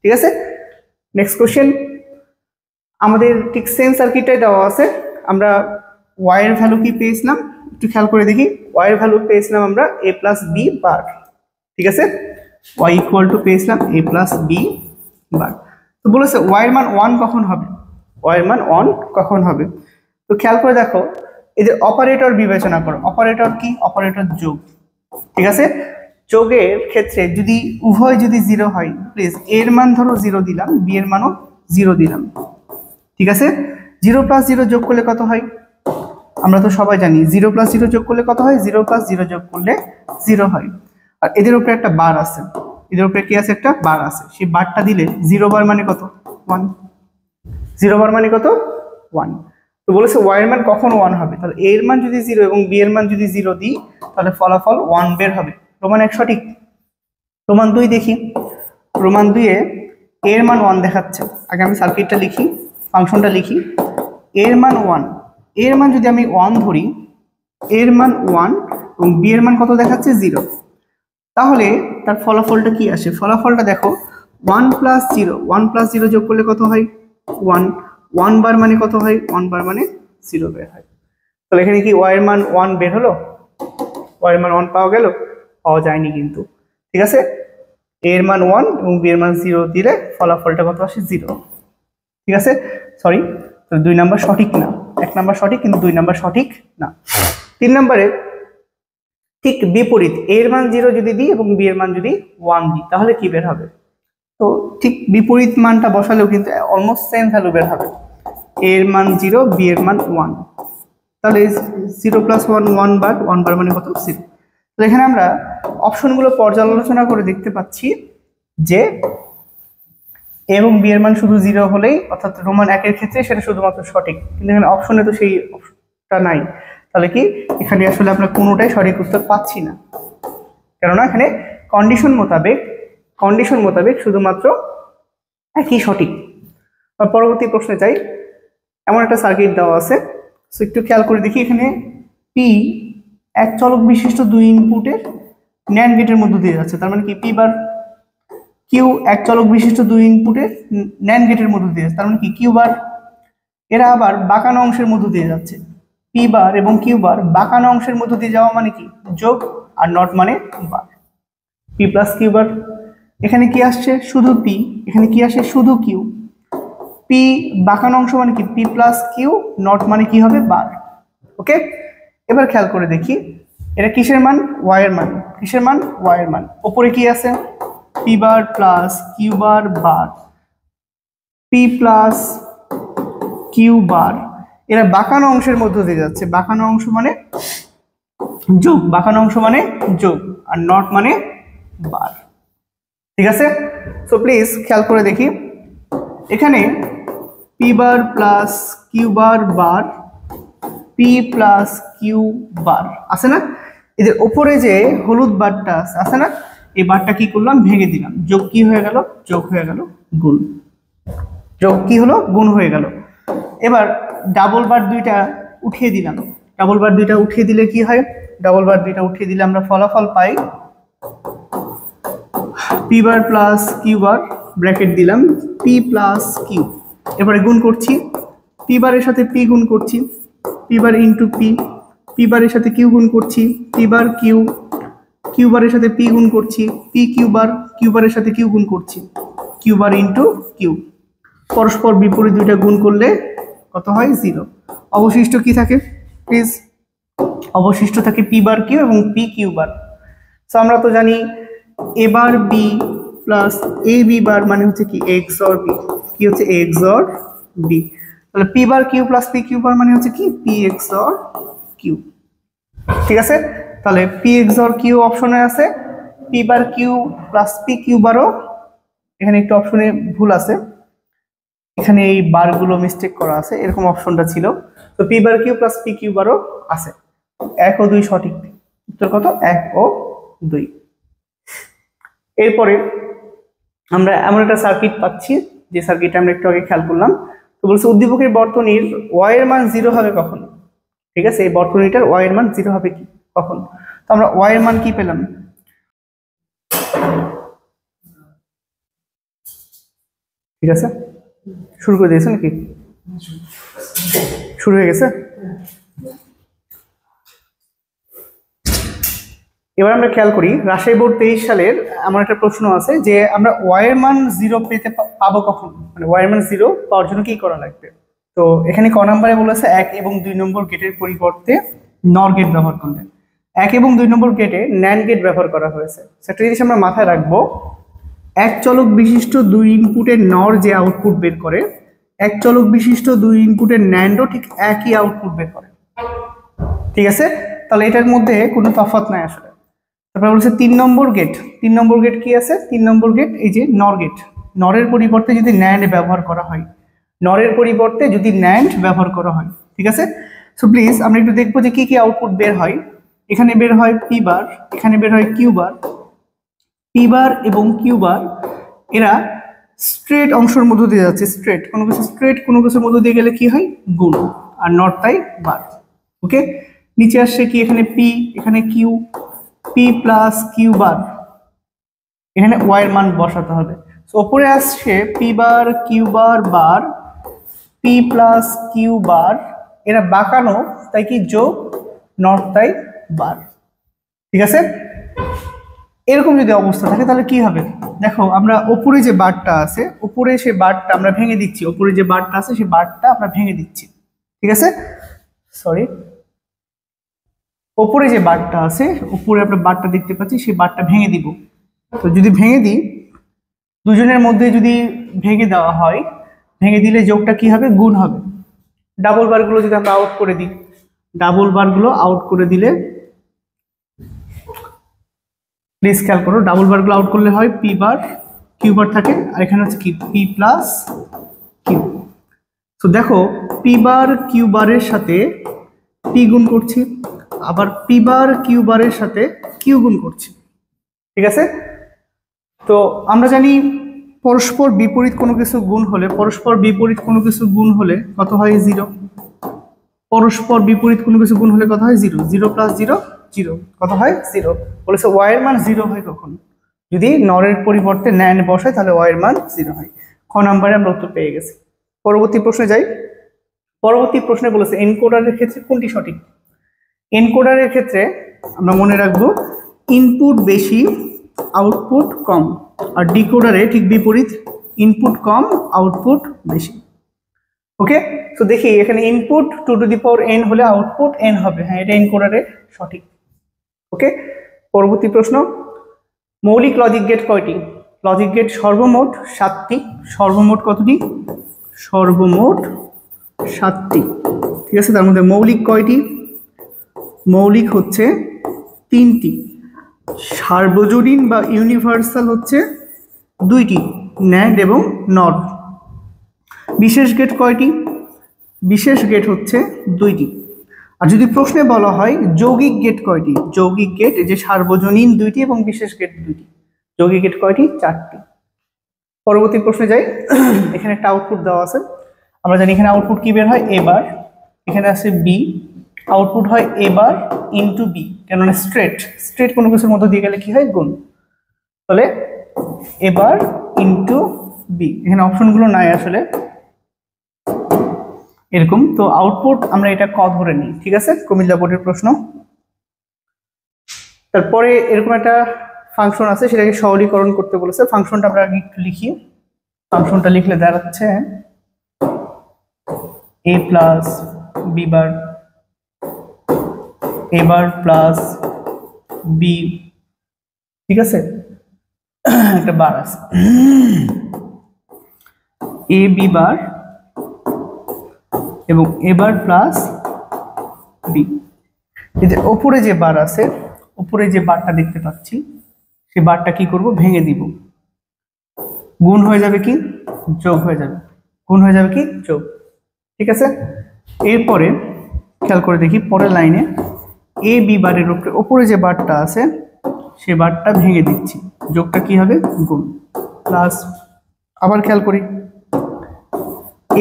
ঠিক আছে, নেক্সট কোশ্চেন, আমাদের ঠিক সেম সার্কিটটাই দেওয়া আছে, আমরা ওয়াই এর ভ্যালু কি পেয়েছিলাম, একটু খেয়াল করে দেখি, ওয়াই এর ভ্যালু পেয়েছিলাম আমরা এ প্লাস বি বার। ঠিক আছে, ওয়াই ইকুয়াল টু পেয়েছিলাম এ প্লাস বি বার। তো বলেছে ওয়াই এর মান 1 কখন হবে, ওয়াই এর মান 1 কখন হবে, তো খেয়াল করে দেখো, এই যে অপারেটর বিবেচনা করো, অপারেটর কি, অপারেটর যোগ। ঠিক আছে, যোগের ক্ষেত্রে যদি উভয় যদি 0 হয়, প্লিজ এর মান ধরো 0 দিলাম, বি এর মানও 0 দিলাম। ঠিক আছে, 0 প্লাস 0 যোগ করলে কত হয়, আমরা তো সবাই জানি 0 প্লাস 0 যোগ করলে কত হয়, 0 প্লাস 0 যোগ করলে 0 হয়, আর এদের উপরে একটা বার আছে, এদের উপরে কি আছে, একটা বার আছে, সেই বারটা দিলে 0 বার মানে কত, 1, 0 বার মানে কত, 1। তো বলেছে ওয়াই এর মান কখন 1 হবে, তাহলে এর মান যদি 0 এবং বি এর মান যদি 0 দিই, তাহলে ফলাফল 1 বের হবে। প্রমাণ 1 সঠিক। প্রমাণ 2 দেখি, প্রমাণ 2 এ এর মান 1 দেখাচ্ছে, আগে আমি সার্কিটটা লিখি, ফাংশনটা লিখি, এর মান 1, এর মান যদি আমি 1 ধরি, এর মান 1 এবং বি এর মান কত দেখাচ্ছে, 0, তাহলে তার ফলাফলটা কি আসে, ফলাফলটা দেখো, 1 প্লাস 0, 1 প্লাস 0 যোগ করলে কত হয়, 1, 1 বার মানে কত হয়, 1 বার মানে 0 বের হয়। তাহলে এখানে কি ওয়াই এর মান 1 বের হলো, ওয়াই এর মান 1 পাওয়া গেল, পাওয়া যায়নি কিন্তু। ঠিক আছে, এর মান 1 এবং বি এর মান 0 দিলে ফলাফলটা কত আসে, 0। ঠিক আছে, সরি, তো 2 নাম্বার সঠিক না, 1 নাম্বার সঠিক কিন্তু 2 নাম্বার সঠিক না। 3 নম্বরে ঠিক বিপরীত, এর মান 0 যদি দিই এবং বি এর মান যদি 1 দিই, তাহলে কি বের হবে, তো ঠিক বিপরীত মানটা বসালেও কিন্তু অলমোস্ট সেম ভ্যালু বের হবে, এর মান 0, বি এর মান 1, তাহলে 0 প্লাস 1 1 বার, 1 বার মানে কত, 0। তো এখানে আমরা অপশনগুলো পর্যালোচনা করে দেখতে পাচ্ছি যে এবং বি এর মান শুধু 0 হলেই, অর্থাৎ রোমান 1 এর ক্ষেত্রে সেটা শুধুমাত্র সঠিক, কিন্তু এখানে অপশনে তো সেই অপশনটা নাই, তাহলে কি এখানে আসলে আমরা কোনোটাই সঠিক উত্তর পাচ্ছি না, কেননা এখানে কন্ডিশন মোতাবেক শুধুমাত্র একই সঠিক। পরবর্তী প্রশ্নে যাই, এমন একটা সার্কিট দেওয়া আছে, সো একটু খেয়াল করে দেখি, এখানে পি এক চলক বিশিষ্ট 2 ইনপুটের ন্যান্ড গেটের মধ্য দিয়ে যাচ্ছে, তার মানে কি পি বার, কিউ এক চলক বিশিষ্ট 2 ইনপুটের ন্যান্ড গেটের মধ্য দিয়ে যাচ্ছে, তার মানে কি কিউ বার, এরা আবার বাঁকানো অংশের মধ্য দিয়ে যাচ্ছে, পি বার এবং কিউ বার বাঁকানো অংশের মধ্য দিয়ে যাওয়া মানে কি যোগ, আর নট মানে বার, পি প্লাস কিউ বার, এখানে কি আসছে শুধু পি, এখানে কি আসে শুধু কিউ, পি বাঁকানো অংশ মানে কি পি প্লাস কিউ, নট মানে কি হবে বার। ওকে, এবার খেয়াল করে দেখি, এটা কিসের মান, ওয়াই এর মান, কিসের মান, ওয়াই এর মান, উপরে কি আছে, P bar plus Q bar bar, P plus Q bar, এরা বাঁকানো অংশের মধ্য দিয়ে যাচ্ছে, বাঁকানো অংশ মানে যোগ, বাঁকানো অংশ মানে যোগ, আর নট মানে বার। ঠিক আছে। সো প্লিজ খেয়াল করে দেখি, এখানে P bar plus Q bar bar P plus Q bar আছে না, এদের উপরে যে হলুদ বারটা আছে না, এই বারটা কি করলাম, ভেঙে দিলাম, যোগ কি হয়ে গেল, যোগ হয়ে গেল গুণ, যোগ কি হলো, গুণ হয়ে গেল। এবার ডাবল বার দুইটা উঠিয়ে দিলাম, ডাবল বার দুইটা উঠিয়ে দিলে কি হয়, ডাবল বার দুইটা উঠিয়ে দিলে আমরা ফলাফল পাই P bar plus Q bar, bracket দিলাম পি প্লাস কিউ। এবারে গুণ করছি, পি বারের সাথে পি গুণ করছি, P bar into P, P বারের সাথে কিউ গুণ করছি, পি বার কিউ, কিউ বারের সাথে পি গুণ করছি, পি কিউ বার, কিউ বারের সাথে কিউ গুণ করছি, কিউ বার ইন্টু কিউ। পরস্পর বিপরীত দুইটা গুণ করলে কত হয়, 0। অবশিষ্ট কি থাকে প্লিজ, অবশিষ্ট থাকে পি বার কিউ এবং পি কিউ বার। সো আমরা তো জানি A bar B plus A B bar মানে হচ্ছে কি এক্স অর বি, কি হচ্ছে এক্স অর বি, তাহলে P bar Q plus P Q bar মানে হচ্ছে কি পি এক্স অর কিউ। ঠিক আছে, তাহলে পি এক্স অর কিউ অপশনে আছে, P bar Q plus P Q বারও, এখানে একটু অপশনে ভুল আছে, এখানে এই বারগুলো মিস্টেক করা আছে, এরকম অপশনটা ছিল। তো P bar Q plus P Q বারও আছে, 1 ও 2 সঠিক, উত্তর কত, 1 ও 2। এরপরে আমরা এমন একটা সার্কিট পাচ্ছি, যে সার্কিটটা আমরা একটু আগে খেয়াল করলাম। তো বলছে উদ্দীপকের বর্তনীর ওয়াই এর মান 0 হবে কখন। ঠিক আছে, এই বর্তনীটার ওয়াই এর মান 0 হবে কি কখন। তো আমরা ওয়াই এর মান কি পেলাম, ঠিক আছে শুরু করে দিয়েছে নাকি, শুরু হয়ে গেছে। এবার আমরা খেয়াল করি, রাজশাহী বোর্ড 23 সালের আমার একটা প্রশ্ন আছে যে আমরা ওয়াই এর মান 0 পেতে পাবো কখন, মানে ওয়াই এর মান 0 পাওয়ার জন্য কি করা লাগবে। তো এখানে ক নম্বরে বলেছে 1 এবং 2 নম্বর গেটের পরিবর্তে নর গেট ব্যবহার করলে, 1 এবং 2 নম্বর গেটে ন্যান্ড গেট ব্যবহার করা হয়েছে। সেটা জিনিস আমরা মাথায় রাখবো, এক চলক বিশিষ্ট 2 ইনপুটের নর যে আউটপুট বের করে, এক চলক বিশিষ্ট 2 ইনপুটের ন্যান্ডও ঠিক একই আউটপুট বের করে। ঠিক আছে, তাহলে এটার মধ্যে কোনো তফাৎ নাই আসলে। তারপরে বলছে 3 নম্বর গেট, 3 নম্বর গেট কি আছে, 3 নম্বর গেট এই যে নর গেট, নরের পরিবর্তে যদি ন্যান্ড ব্যবহার করা হয়, নরের পরিবর্তে যদি ন্যান্ড ব্যবহার করা হয়। ঠিক আছে, সো প্লিজ আমরা একটু দেখবো যে কি কি আউটপুট বের হয়। এখানে বের হয় পি বার, এখানে বের হয় কিউ বার, পি বার এবং কিউ বার এরা স্ট্রেট অংশের মধ্য দিয়ে যাচ্ছে, স্ট্রেট কোনো কিছু, স্ট্রেট কোনো কিছুর মধ্য দিয়ে গেলে কি হয়, গুণ, আর নট তাই বার। ওকে, নিচে আসছে কি, এখানে পি, এখানে Q, P plus Q bar, এখানে ওয়াই এর মান বসাতে হবে। ওপরে আসছে P bar Q bar bar P plus Q bar, এরা বাঁকানো তাই কি যোগ, নট তাই বার। ঠিক আছে, এরকম যদি অবস্থা থাকে তাহলে কি হবে, দেখো আমরা উপরে যে বারটা আছে, উপরে সে বারটা আমরা ভেঙে দিচ্ছি, উপরে যে বারটা আছে সেই বারটা আমরা ভেঙে দিচ্ছি। ঠিক আছে, সরি, উপরে যে বারটা আছে, উপরে আমরা বারটা দেখতে পাচ্ছি, সেই বারটা ভেঙে দিব। তো যদি ভেঙে দিই, দুজনের মধ্যে যদি ভেঙে দেওয়া হয়, ভেঙে দিলে যোগটা কি হবে, গুণ হবে। ডাবল বারগুলো যদি আমরা আউট করে দিই, ডাবল বারগুলো আউট করে দিলে, প্লিজ খেয়াল করো, ডাবল বারগুলো আউট করলে হয় পি বার কিউ বার থাকে, আর এখানে হচ্ছে কি পি প্লাস কিউ। তো দেখো পি বার কিউ বারের সাথে পি গুণ করছি, আবার পি বার কিউ বারের সাথে কিউ গুণ করছি। ঠিক আছে, তো আমরা জানি পরস্পর বিপরীত কোনো কিছু গুণ হলে, পরস্পর বিপরীত কোনো কিছু গুণ হলে কত হয়, 0। পরস্পর বিপরীত কোনো কিছু গুণ হলে কত হয়, 0, 0 প্লাস 0 0, কত হয় 0। বলেছে ওয়াই এর মান 0 হয় কখন, যদি নরের পরিবর্তে ন্যান্ড বসায় তাহলে ওয়াই এর মান 0 হয়। খ নম্বরে আমরা উত্তর পেয়ে গেছি। পরবর্তী প্রশ্নে যাই। পরবর্তী প্রশ্নে বলেছে এনকোডারের ক্ষেত্রে কোনটি সঠিক। এনকোডারের ক্ষেত্রে আমরা মনে রাখবো ইনপুট বেশি আউটপুট কম, আর ডিকোডারে ঠিক বিপরীত, ইনপুট কম আউটপুট বেশি। ওকে, তো দেখি এখানে input 2 to the power n হলে আউটপুট n হবে, হ্যাঁ এটা এনকোডারে সঠিক। ওকে, পরবর্তী প্রশ্ন, মৌলিক লজিক গেট কয়টি। লজিক গেট সর্বমোট 7টি, সর্বমোট কতটি, সর্বমোট 7টি। ঠিক আছে, তার মধ্যে মৌলিক কয়টি, মৌলিক হচ্ছে 3টি, সার্বজনীন বা ইউনিভার্সাল হচ্ছে দুইটি, ন্যান্ড এবং নট। বিশেষ গেট কয়টি? বিশেষ গেট হচ্ছে দুইটি। আর যদি প্রশ্নে বলা হয় যৌগিক গেট কয়টি, যৌগিক গেট যে সার্বজনীন দুইটি এবং বিশেষ গেট দুইটি। যৌগিক গেট কয়টি? চারটি। পরবর্তী প্রশ্নে যাই। এখানে একটা আউটপুট দেওয়া আছে, আমরা জানি এখানে আউটপুট কি বের হয়? এবার এখানে আছে বি, আউটপুট হয় এবার ইনটু বি, কেননা স্ট্রেট স্ট্রেট কোনো কিছুর মধ্যে দিয়ে গেলে কি হয়? গুণ। তাহলে এবার ইনটু বি, এখানে অপশনগুলো নাই আসলে এরকম। তো আউটপুট আমরা এটা ক ধরে নিই, ঠিক আছে? কুমিল্লা বোর্ডের প্রশ্ন। তারপরে এরকম একটা ফাংশন আছে, সেটাকে সরলীকরণ করতে বলেছে। ফাংশনটা আমরা আগে একটু লিখি। ফাংশনটা লিখলে দাঁড়াচ্ছে এ প্লাস বি বার, এ বার প্লাস বি, ঠিক আছে? একটা বার আছে এ বি বার এবং এ বার প্লাস বি। ওপরে যে বার আছে, উপরে যে বারটা দেখতে পাচ্ছি, সেই বারটা কি করব? ভেঙে দিব। গুণ হয়ে যাবে কি? যোগ হয়ে যাবে। গুণ হয়ে যাবে কি? যোগ। ঠিক আছে? এরপরে খেয়াল করে দেখি পরের লাইনে এ বি বারের উপরে যে বারটা আছে সেই বারটা ভেঙে দিচ্ছি, যোগটা কি হবে? গুণ। প্লাস আবার খেয়াল করি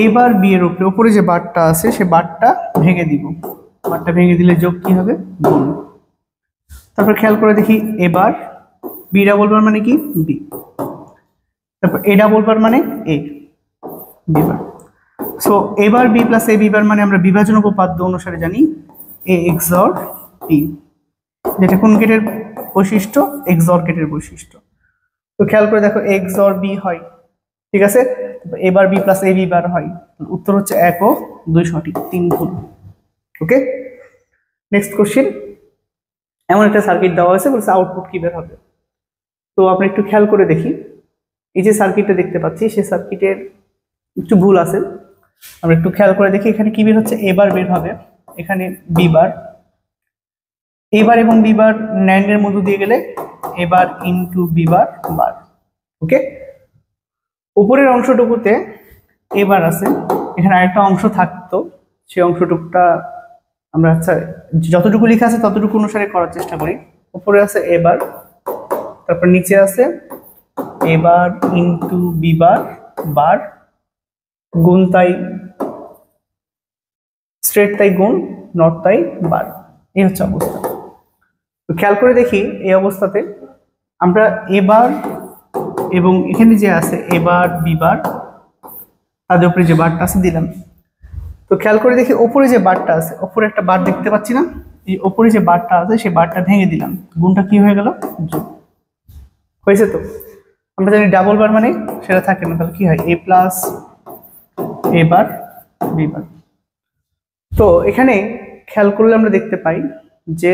এবার বি এর উপরে যে বারটা আছে সে বারটা ভেঙে দিব, বারটা ভেঙে দিলে যোগ কি হবে? গুণ। তারপর খেয়াল করে দেখি এবার বি ডাবল বার মানে কি? বি। তারপর এ ডাবল বার মানে এ বি বার। সো এবার B plus A B bar মানে আমরা বিভাজন উপপাদ্য অনুসারে জানি এ এক্সর বি, যেটা কোন গেটের বৈশিষ্ট্য? এক্সর গেটের বৈশিষ্ট্য। তো খেয়াল করে দেখো এক্সর বি হয়, ঠিক আছে? এবার বি প্লাস এ বি বার হয়। উত্তর হচ্ছে 1 ও 2 সঠিক, 3 ভুল। ওকে, নেক্সট কোশ্চেন। এমন একটা সার্কিট দেওয়া হয়েছে, বলছে আউটপুট কি বের হবে। তো আমরা একটু খেয়াল করে দেখি, এই যে সার্কিটটা দেখতে পাচ্ছি সেই সার্কিটের একটু ভুল আছে। আমরা একটু খেয়াল করে দেখি এখানে কি বের হচ্ছে? এবার বের হবে, এখানে বি বার। এবার এবং বি বার ন্যান্ডের মধ্য দিয়ে গেলে এবার ইনটু বি বার বার। ওকে, উপরের অংশটুকুতে এবার আছে, এখানে আরেকটা অংশ থাকতো, সেই অংশটুকুটা আমরা আচ্ছা যতটুকু লেখা আছে ততটুকু অনুসারে করার চেষ্টা করি। উপরে আছে এবার, তারপর নিচে আছে এবার ইনটু বি বার বার, গুণ তাই স্ট্রেট তাই গুণ, নট তাই বার। এই হচ্ছে অবস্থা। তো খেয়াল করে দেখি এই অবস্থাতে আমরা এবার এবং এখানে যে আছে এবার বি বার, তাদের উপরে যে বারটা আছে দিলাম। তো খেয়াল করে দেখি ওপরে যে বারটা আছে, ওপরে একটা বার দেখতে পাচ্ছি না? এই ওপরে যে বারটা আছে সেই বারটা ভেঙে দিলাম, গুণটা কি হয়ে গেল? যোগ হয়েছে। তো আমরা জানি ডাবল বার মানে সেটা থাকে না, তাহলে কি হয়? এ প্লাস এ বার বি বার। তো এখানে খেয়াল করলে আমরা দেখতে পাই যে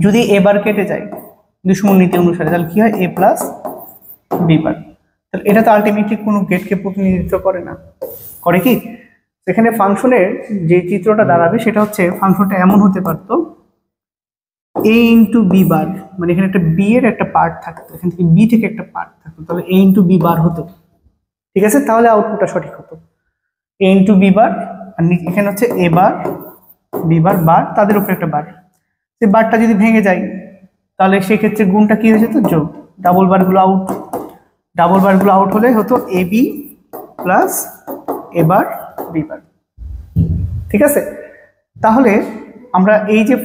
যদি এ বার কেটে যায় দুশ্মন নীতি অনুসারে, তাহলে কি হয়? এ প্লাস বি বার। তাহলে এটা তো আলটিমেটলি কোনো গেটকে প্রতিনিধিত্ব করে না, করে কি? এখানে ফাংশনের যে চিত্রটা দাঁড়াবে সেটা হচ্ছে ফাংশনটা এমন হতে পারতো এ ইন্টু বি বার, মানে এখানে একটা বি এর একটা পার্ট থাকতো, এখান থেকে বি থেকে একটা পার্ট থাকতো, তাহলে এ ইন্টু বি বার হতো। ঠিক আছে, তাহলে আউটপুটটা সঠিক হতো এ ইন্টু বি বার, আর এখানে হচ্ছে এ বার বি বার বার, তাদের উপরে একটা বার। সেই বারটা যদি ভেঙে যায় তাহলে সেক্ষেত্রে গুণটা কি হয়ে যেত? যোগ। ডাবল বারগুলো আউট, ডাবল বারগুলো আউট হলে হতো A B plus A bar B বার। ঠিক আছে, তাহলে আমরা এই যে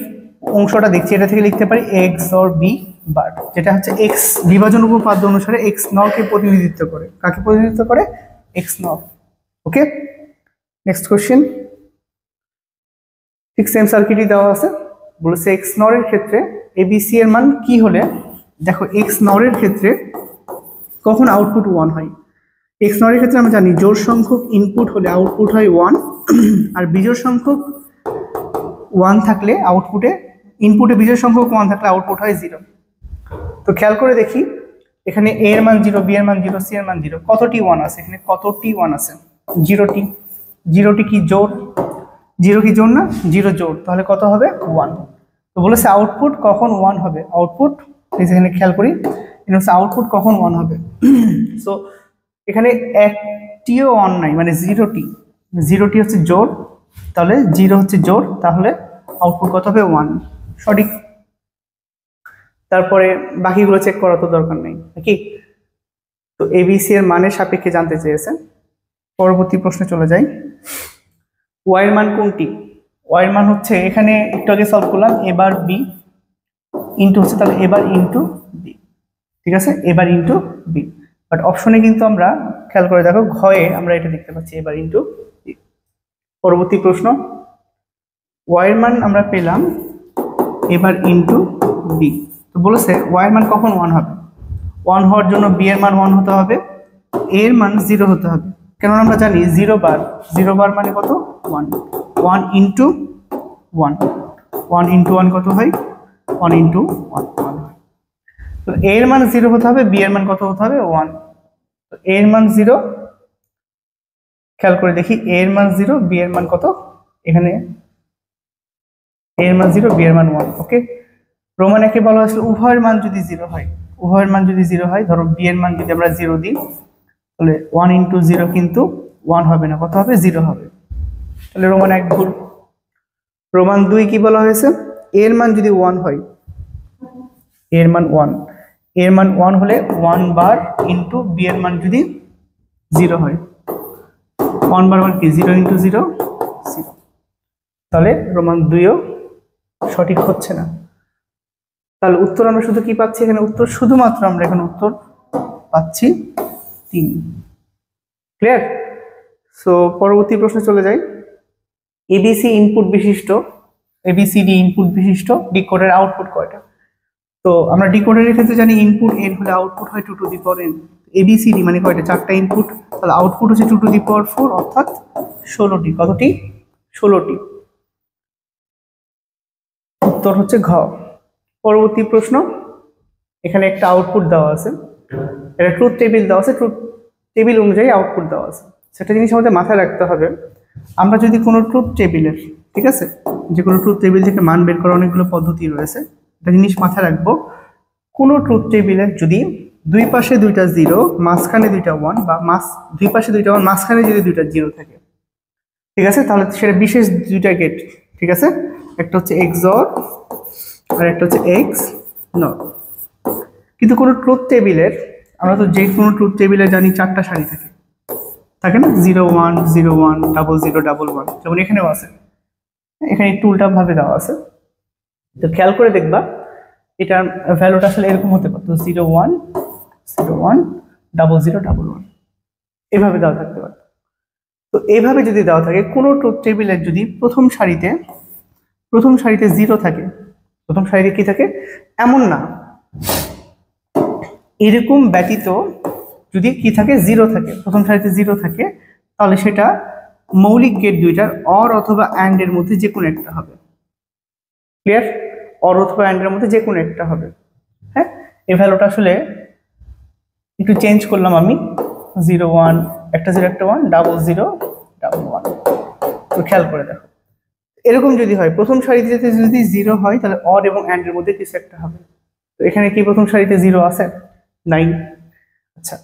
অংশটা দেখছি এটা থেকে লিখতে পারি এক্স অর বি বার, যেটা হচ্ছে এক্স বিভাজন উপপাদ্য অনুসারে এক্স নরকে প্রতিনিধিত্ব করে। কাকে প্রতিনিধিত্ব করে? এক্স নর। ওকে, নেক্সট কোশ্চেন। ঠিক সেম সার্কিটই দেওয়া আছে, বলেছে এক্স নরের ক্ষেত্রে এবিসি এর মান কি হলে, দেখো এক্স নরের ক্ষেত্রে কখন আউটপুট 1 হয়। এক্স নরের ক্ষেত্রে আমরা জানি জোড় সংখ্যক ইনপুট হলে আউটপুট হয় 1, আর বিজোড় সংখ্যক 1 থাকলে আউটপুটে, ইনপুটে বিজোড় সংখ্যক 1 থাকলে আউটপুট হয় 0। তো খেয়াল করে দেখি এখানে এ এর মান 0, বি এর মান 0, সি এর মান 0, কতটি 1 আছে? এখানে কতটি 1 আছে? 0টি। 0টি কি জোড়? 0 কি জোড় না? 0 জোড়, তাহলে কত হবে? 1। তো বলেছে আউটপুট কখন 1 হবে। আউটপুট এখানে খেয়াল করি হচ্ছে আউটপুট কখন 1 হবে। সো এখানে একটিও 1 নাই, মানে জিরোটি হচ্ছে জোড়, তাহলে 0 হচ্ছে জোড়, তাহলে আউটপুট কত হবে 1, সঠিক। তারপরে বাকিগুলো চেক করা তো দরকার নেই নাকি। তো এবিসি এর মানের সাপেক্ষে জানতে চেয়েছে। পরবর্তী প্রশ্নে চলে যাই। ওয়াই এর মান কোনটি? ওয়াই এর মান হচ্ছে, এখানে একটু আগে সলভ করলাম, এবার বি ইন্টু হচ্ছে, তাহলে এবার ইন্টু বি, ঠিক আছে, এবার ইন্টু বি। বাট অপশনে কিন্তু আমরা খেয়াল করে দেখো, ঘয়ে আমরা এটা দেখতে পাচ্ছি এবার ইন্টু বি। পরবর্তী প্রশ্ন, ওয়াই এর মান আমরা পেলাম এবার ইন্টু বি। তো বলেছে ওয়াই এর মান কখন 1 হবে। 1 হওয়ার জন্য বি এর মান 1 হতে হবে, এ এর মান 0 হতে হবে। কেননা আমরা জানি 0 বার মানে কত 1, 1 ইন্টু 1, 1 ইন্টু 1 কত হয় 1 ইন্টু 1 হয়। তো এ এর মান 0 হতে হবে, বি এর মান কত হতে হবে 1। তো এ এর মান 0, খেয়াল করে দেখি এ এর মান 0, বি এর মান কত, এখানে এ এর মান 0, বি এর মান 1। ওকে, রোমান একে বলা হয়েছিল উভয়ের মান যদি 0 হয়, উভয়ের মান যদি 0 হয়, ধরো বি এর মান যদি আমরা 0 দিই, তাহলে 1 ইন্টু 0 কিন্তু 1 হবে না, কত হবে 0 হবে। তাহলে রোমান 1 ভুল। রোমান 2 কি বলা হয়েছে, এর মান যদি 1 হয়, এর মান 1, এর মান 1 হলে 1 বার ইন্টু বি এর মান যদি 0 হয়, 1 বার মানে কি 0 ইন্টু 0, 0। তাহলে রোমান 2ও সঠিক হচ্ছে না। তাহলে উত্তর আমরা শুধু কি পাচ্ছি এখানে, উত্তর শুধুমাত্র আমরা এখানে উত্তর পাচ্ছি 3। ক্লিয়ার? সো পরবর্তী প্রশ্নে চলে যাই। এবিসি ইনপুট বিশিষ্ট, এবিসিডি ইনপুট বিশিষ্ট ডিকোডের আউটপুট কয়টা? তো আমরা ডিকোডারের ক্ষেত্রে জানি ইনপুট n হলে আউটপুট হয় 2 to the power n। A B C D মানে কয়টা, 4টা ইনপুট, তাহলে আউটপুট হচ্ছে 2 টু দি পাওয়ার 4, অর্থাৎ 16টি। কতটি? 16টি। উত্তর হচ্ছে ঘ। পরবর্তী প্রশ্ন, এখানে একটা আউটপুট দেওয়া আছে, এটা ট্রুথ টেবিল দেওয়া আছে, ট্রুথ টেবিল অনুযায়ী আউটপুট দেওয়া আছে। সেটা জিনিস আমাদের মাথায় রাখতে হবে, আমরা যদি কোনো ট্রুথ টেবিলের, ঠিক আছে, যে কোনো ট্রুথ টেবিল থেকে মান বের করার অনেকগুলো পদ্ধতি রয়েছে, একটা জিনিস মাথায় রাখবো, কোনো ট্রুথ টেবিলের যদি দুই পাশে 2টা 0, মাঝখানে 2টা 1, বা দুই পাশে 2টা 1, মাঝখানে যদি 2টা 0 থাকে, ঠিক আছে, তাহলে সেটা বিশেষ 2টা গেট, ঠিক আছে, একটা হচ্ছে XOR আর একটা হচ্ছে XNOR। কিন্তু কোনো ট্রুথ টেবিলের, আমরা তো যে কোনো ট্রুথ টেবিলে জানি 4টা সারি থাকে না, 0 1 0 1 0 0 1 1, যেমন এখানেও আছে, এখানে একটু উল্টা ভাবে দেওয়া আছে। তো খেয়াল করে দেখবা এটার ভ্যালুটা আসলে এরকম হতে পারতো 0 1 0 1 0 0 1 1, এভাবে দেওয়া থাকতে পারে। তো এইভাবে যদি দেওয়া থাকে, কোনো ট্রুথ টেবিলের যদি প্রথম সারিতে 0 থাকে, প্রথম সারিতে কি থাকে এমন না, এরকম ব্যতীত যদি কি থাকে 0 থাকে, প্রথম সারিতে 0 থাকে, তাহলে সেটা মৌলিক গেট দুইটার অর অথবা অ্যান্ড এর মধ্যে যে কোনো একটা হবে। ক্লিয়ার? অর অথবা অ্যান্ড এর মধ্যে যে কোনো একটা হবে। হ্যাঁ, এই ভ্যালুটা আসলে একটু চেঞ্জ করলাম আমি, 0 1 একটা 0 একটা 1 0 0 1 1। তো খেয়াল করে দেখো, এরকম যদি হয়, প্রথম সারিতে যদি 0 হয়, তাহলে অর এবং অ্যান্ড এর মধ্যে কিছু একটা হবে। তো এখানে কি প্রথম সারিতে 0 আছে? নাই। আচ্ছা,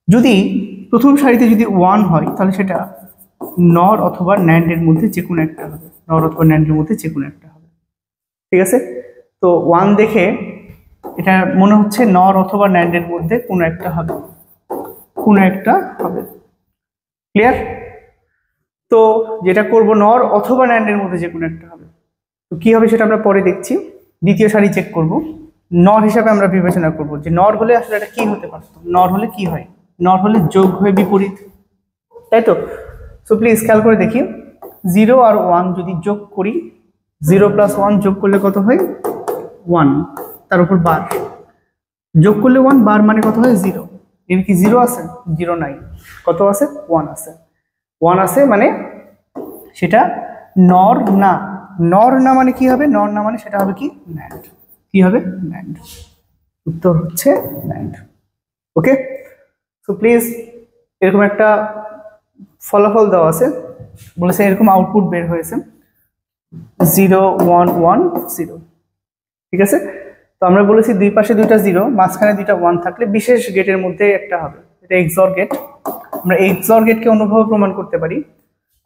যদি প্রথম সারিতে যদি 1 হয়, তাহলে সেটা নর অথবা ন্যান্ড এর মধ্যে যে কোনো একটা হবে, নর অথবা ন্যান্ড এর মধ্যে যে কোনো একটা হবে। ঠিক আছে, তো 1 দেখে এটা মনে হচ্ছে নর অথবা ন্যান্ড এর মধ্যে কোনো একটা হবে, কোনো একটা হবে। ক্লিয়ার? তো যেটা করব, নর অথবা ন্যান্ড এর মধ্যে যে কোনো একটা হবে। তো কি হবে সেটা আমরা পরে দেখছি। দ্বিতীয় সারি চেক করব, নর হিসাবে আমরা বিবেচনা করব যে নর হলে আসলে এটা কি হতে পারত। নর হলে কি হয়? নর হলে যোগ হয়ে বিপরীত, তাই তো? সো প্লিজ খেয়াল করে দেখি, 0 আর 1 যদি যোগ করি, 0 প্লাস 1 যোগ করলে কত হয়? 1, তার উপর বার যোগ করলে 1 বার মানে কত হয়? 0। এর কি 0 আছে? 0 নাই। কত আছে? 1 আছে। 1 আছে মানে সেটা নর না। নর না মানে কি হবে? নর না মানে সেটা হবে কি? ন্যান্ড। কি হবে? ন্যান্ড। উত্তর হচ্ছে ন্যান্ড। ওকে, সো প্লিজ, এরকম একটা ফলাফল দেওয়া আছে, বলেছে এরকম আউটপুট বের হয়েছে 0 1 1 0। ঠিক আছে, তো আমরা বলেছি দুই পাশে দুইটা 0, মাঝখানে দুইটা 1 থাকলে বিশেষ গেটের মধ্যে একটা হবে, এটা XOR গেট। আমরা XOR গেটকে অন্যভাবে প্রমাণ করতে পারি।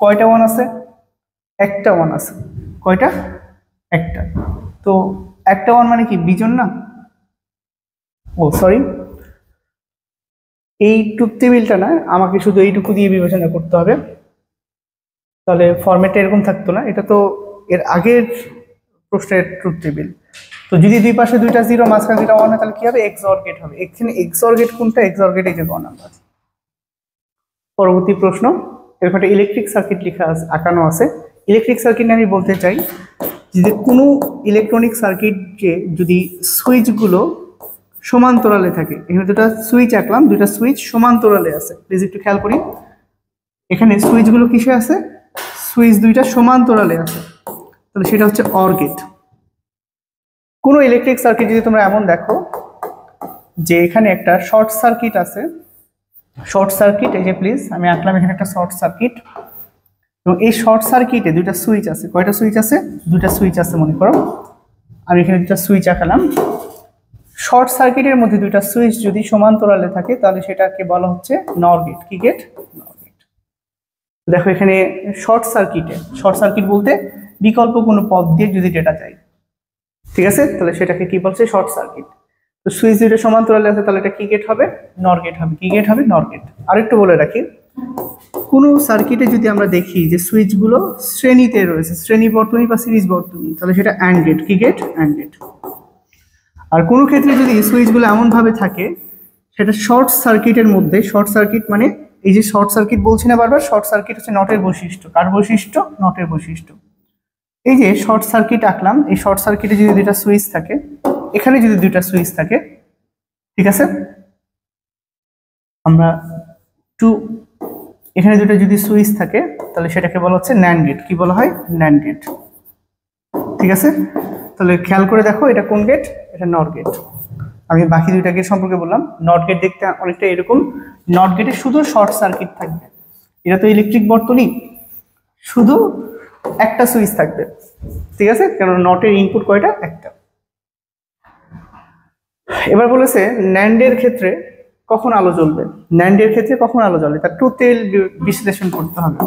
কয়টা 1 আছে? একটা 1 আছে। কয়টা? একটা। তো একটা 1 মানে কি বিজোড় না? ও সরি, এই ট্রুথ টেবিলটা না, আমাকে শুধু এইটুকু দিয়ে বিবেচনা করতে হবে, তাহলে ফরম্যাটটা এরকম থাকতো না। এটা তো এর আগের প্রশ্নের ট্রুথ টেবিল। তো যদি দুই পাশে দুইটা 0, মাঝখানে দুইটা 1 হয়, তাহলে কি হবে? XOR গেট হবে। এখানে XOR গেট কোনটা? XOR গেট এই যে 1 নাম্বার। পরবর্তী প্রশ্ন, এরপরে ইলেকট্রিক সার্কিট লেখা আছে, আঁকানো আছে। ইলেকট্রিক সার্কিট আমি বলতে চাই যে কোনো ইলেকট্রনিক সার্কিটকে যদি সুইচগুলো সমান্তরালে থাকে, এখানে দুটো সুইচ আঁকলাম, দুটো সুইচ সমান্তরালে আছে, প্লিজ একটু খেয়াল করি। এখানে সুইচগুলো কিসে আছে? সুইচ দুইটা সমান্তরালে আছে, তাহলে সেটা হচ্ছে OR গেট। কোনো ইলেকট্রিক সার্কিট যদি তোমরা এমন দেখো যে এখানে একটা শর্ট সার্কিট আছে, শর্ট সার্কিট, এই যে প্লিজ আমি আঁকলাম এখানে একটা শর্ট সার্কিট, এবং এই শর্ট সার্কিটে দুইটা সুইচ আছে। কয়টা সুইচ আছে? দুইটা সুইচ আছে মনে করো। আমি এখানে দুইটা সুইচ আঁকালাম। শর্ট সার্কিটের মধ্যে দুইটা সুইচ যদি সমান্তরালে থাকে, তাহলে সেটাকে বলা হচ্ছে NOR গেট। কি গেট? NOR gate. দেখো এখানে শর্ট সার্কিট বলতে বিকল্প কোনো পথ দিয়ে যদি ডেটা যায়, ঠিক আছে, তাহলে সেটাকে কি বলছে? Short circuit. তো সুইচ দুইটা সমান্তরালে আছে, তাহলে এটা কি গেট হবে? NOR গেট হবে। কি গেট হবে? NOR gate. আরেকটু বলে রাখি, কোনো সার্কিটে যদি আমরা দেখি যে সুইচগুলো শ্রেণীতে রয়েছে, শ্রেণী বর্তনী বা সিরিজ বর্তনী, তাহলে সেটা AND গেট। কি গেট? AND gate. আর কোনো ক্ষেত্রে যদি সুইচগুলো এমনভাবে থাকে সেটা শর্ট সার্কিটের মধ্যে, শর্ট সার্কিট মানে এই যে শর্ট সার্কিট বলছি না বারবার, শর্ট সার্কিট হচ্ছে নটের বৈশিষ্ট্য। কার বৈশিষ্ট্য? নটের বৈশিষ্ট্য। এই যে শর্ট সার্কিট আঁকলাম, এই শর্ট সার্কিটে যদি দুইটা সুইচ থাকে, এখানে যদি দুইটা সুইচ থাকে, ঠিক আছে, আমরা এখানে দুটো যদি সুইচ থাকে, তাহলে সেটাকে বলা হচ্ছে NAND গেট। কি বলা হয়? NAND gate. ঠিক আছে, তাহলে খেয়াল করে দেখো এটা কোন গেট? এটা NOR গেট। আমি বাকি দুইটা গেট সম্পর্কে বললাম। NOT গেট দেখতে অনেকটা এরকম। NOT গেটে শুধু শর্ট সার্কিট থাকবে, এটা তো ইলেকট্রিক বর্তনী, শুধু একটা সুইচ থাকবে, ঠিক আছে, কারণ নটের ইনপুট কয়টা? একটা। এবার বলেছে NAND এর ক্ষেত্রে কখন আলো জ্বলবে? NAND এর ক্ষেত্রে কখন আলো জ্বলে তার ট্রুথ টেবিল বিশ্লেষণ করতে হবে।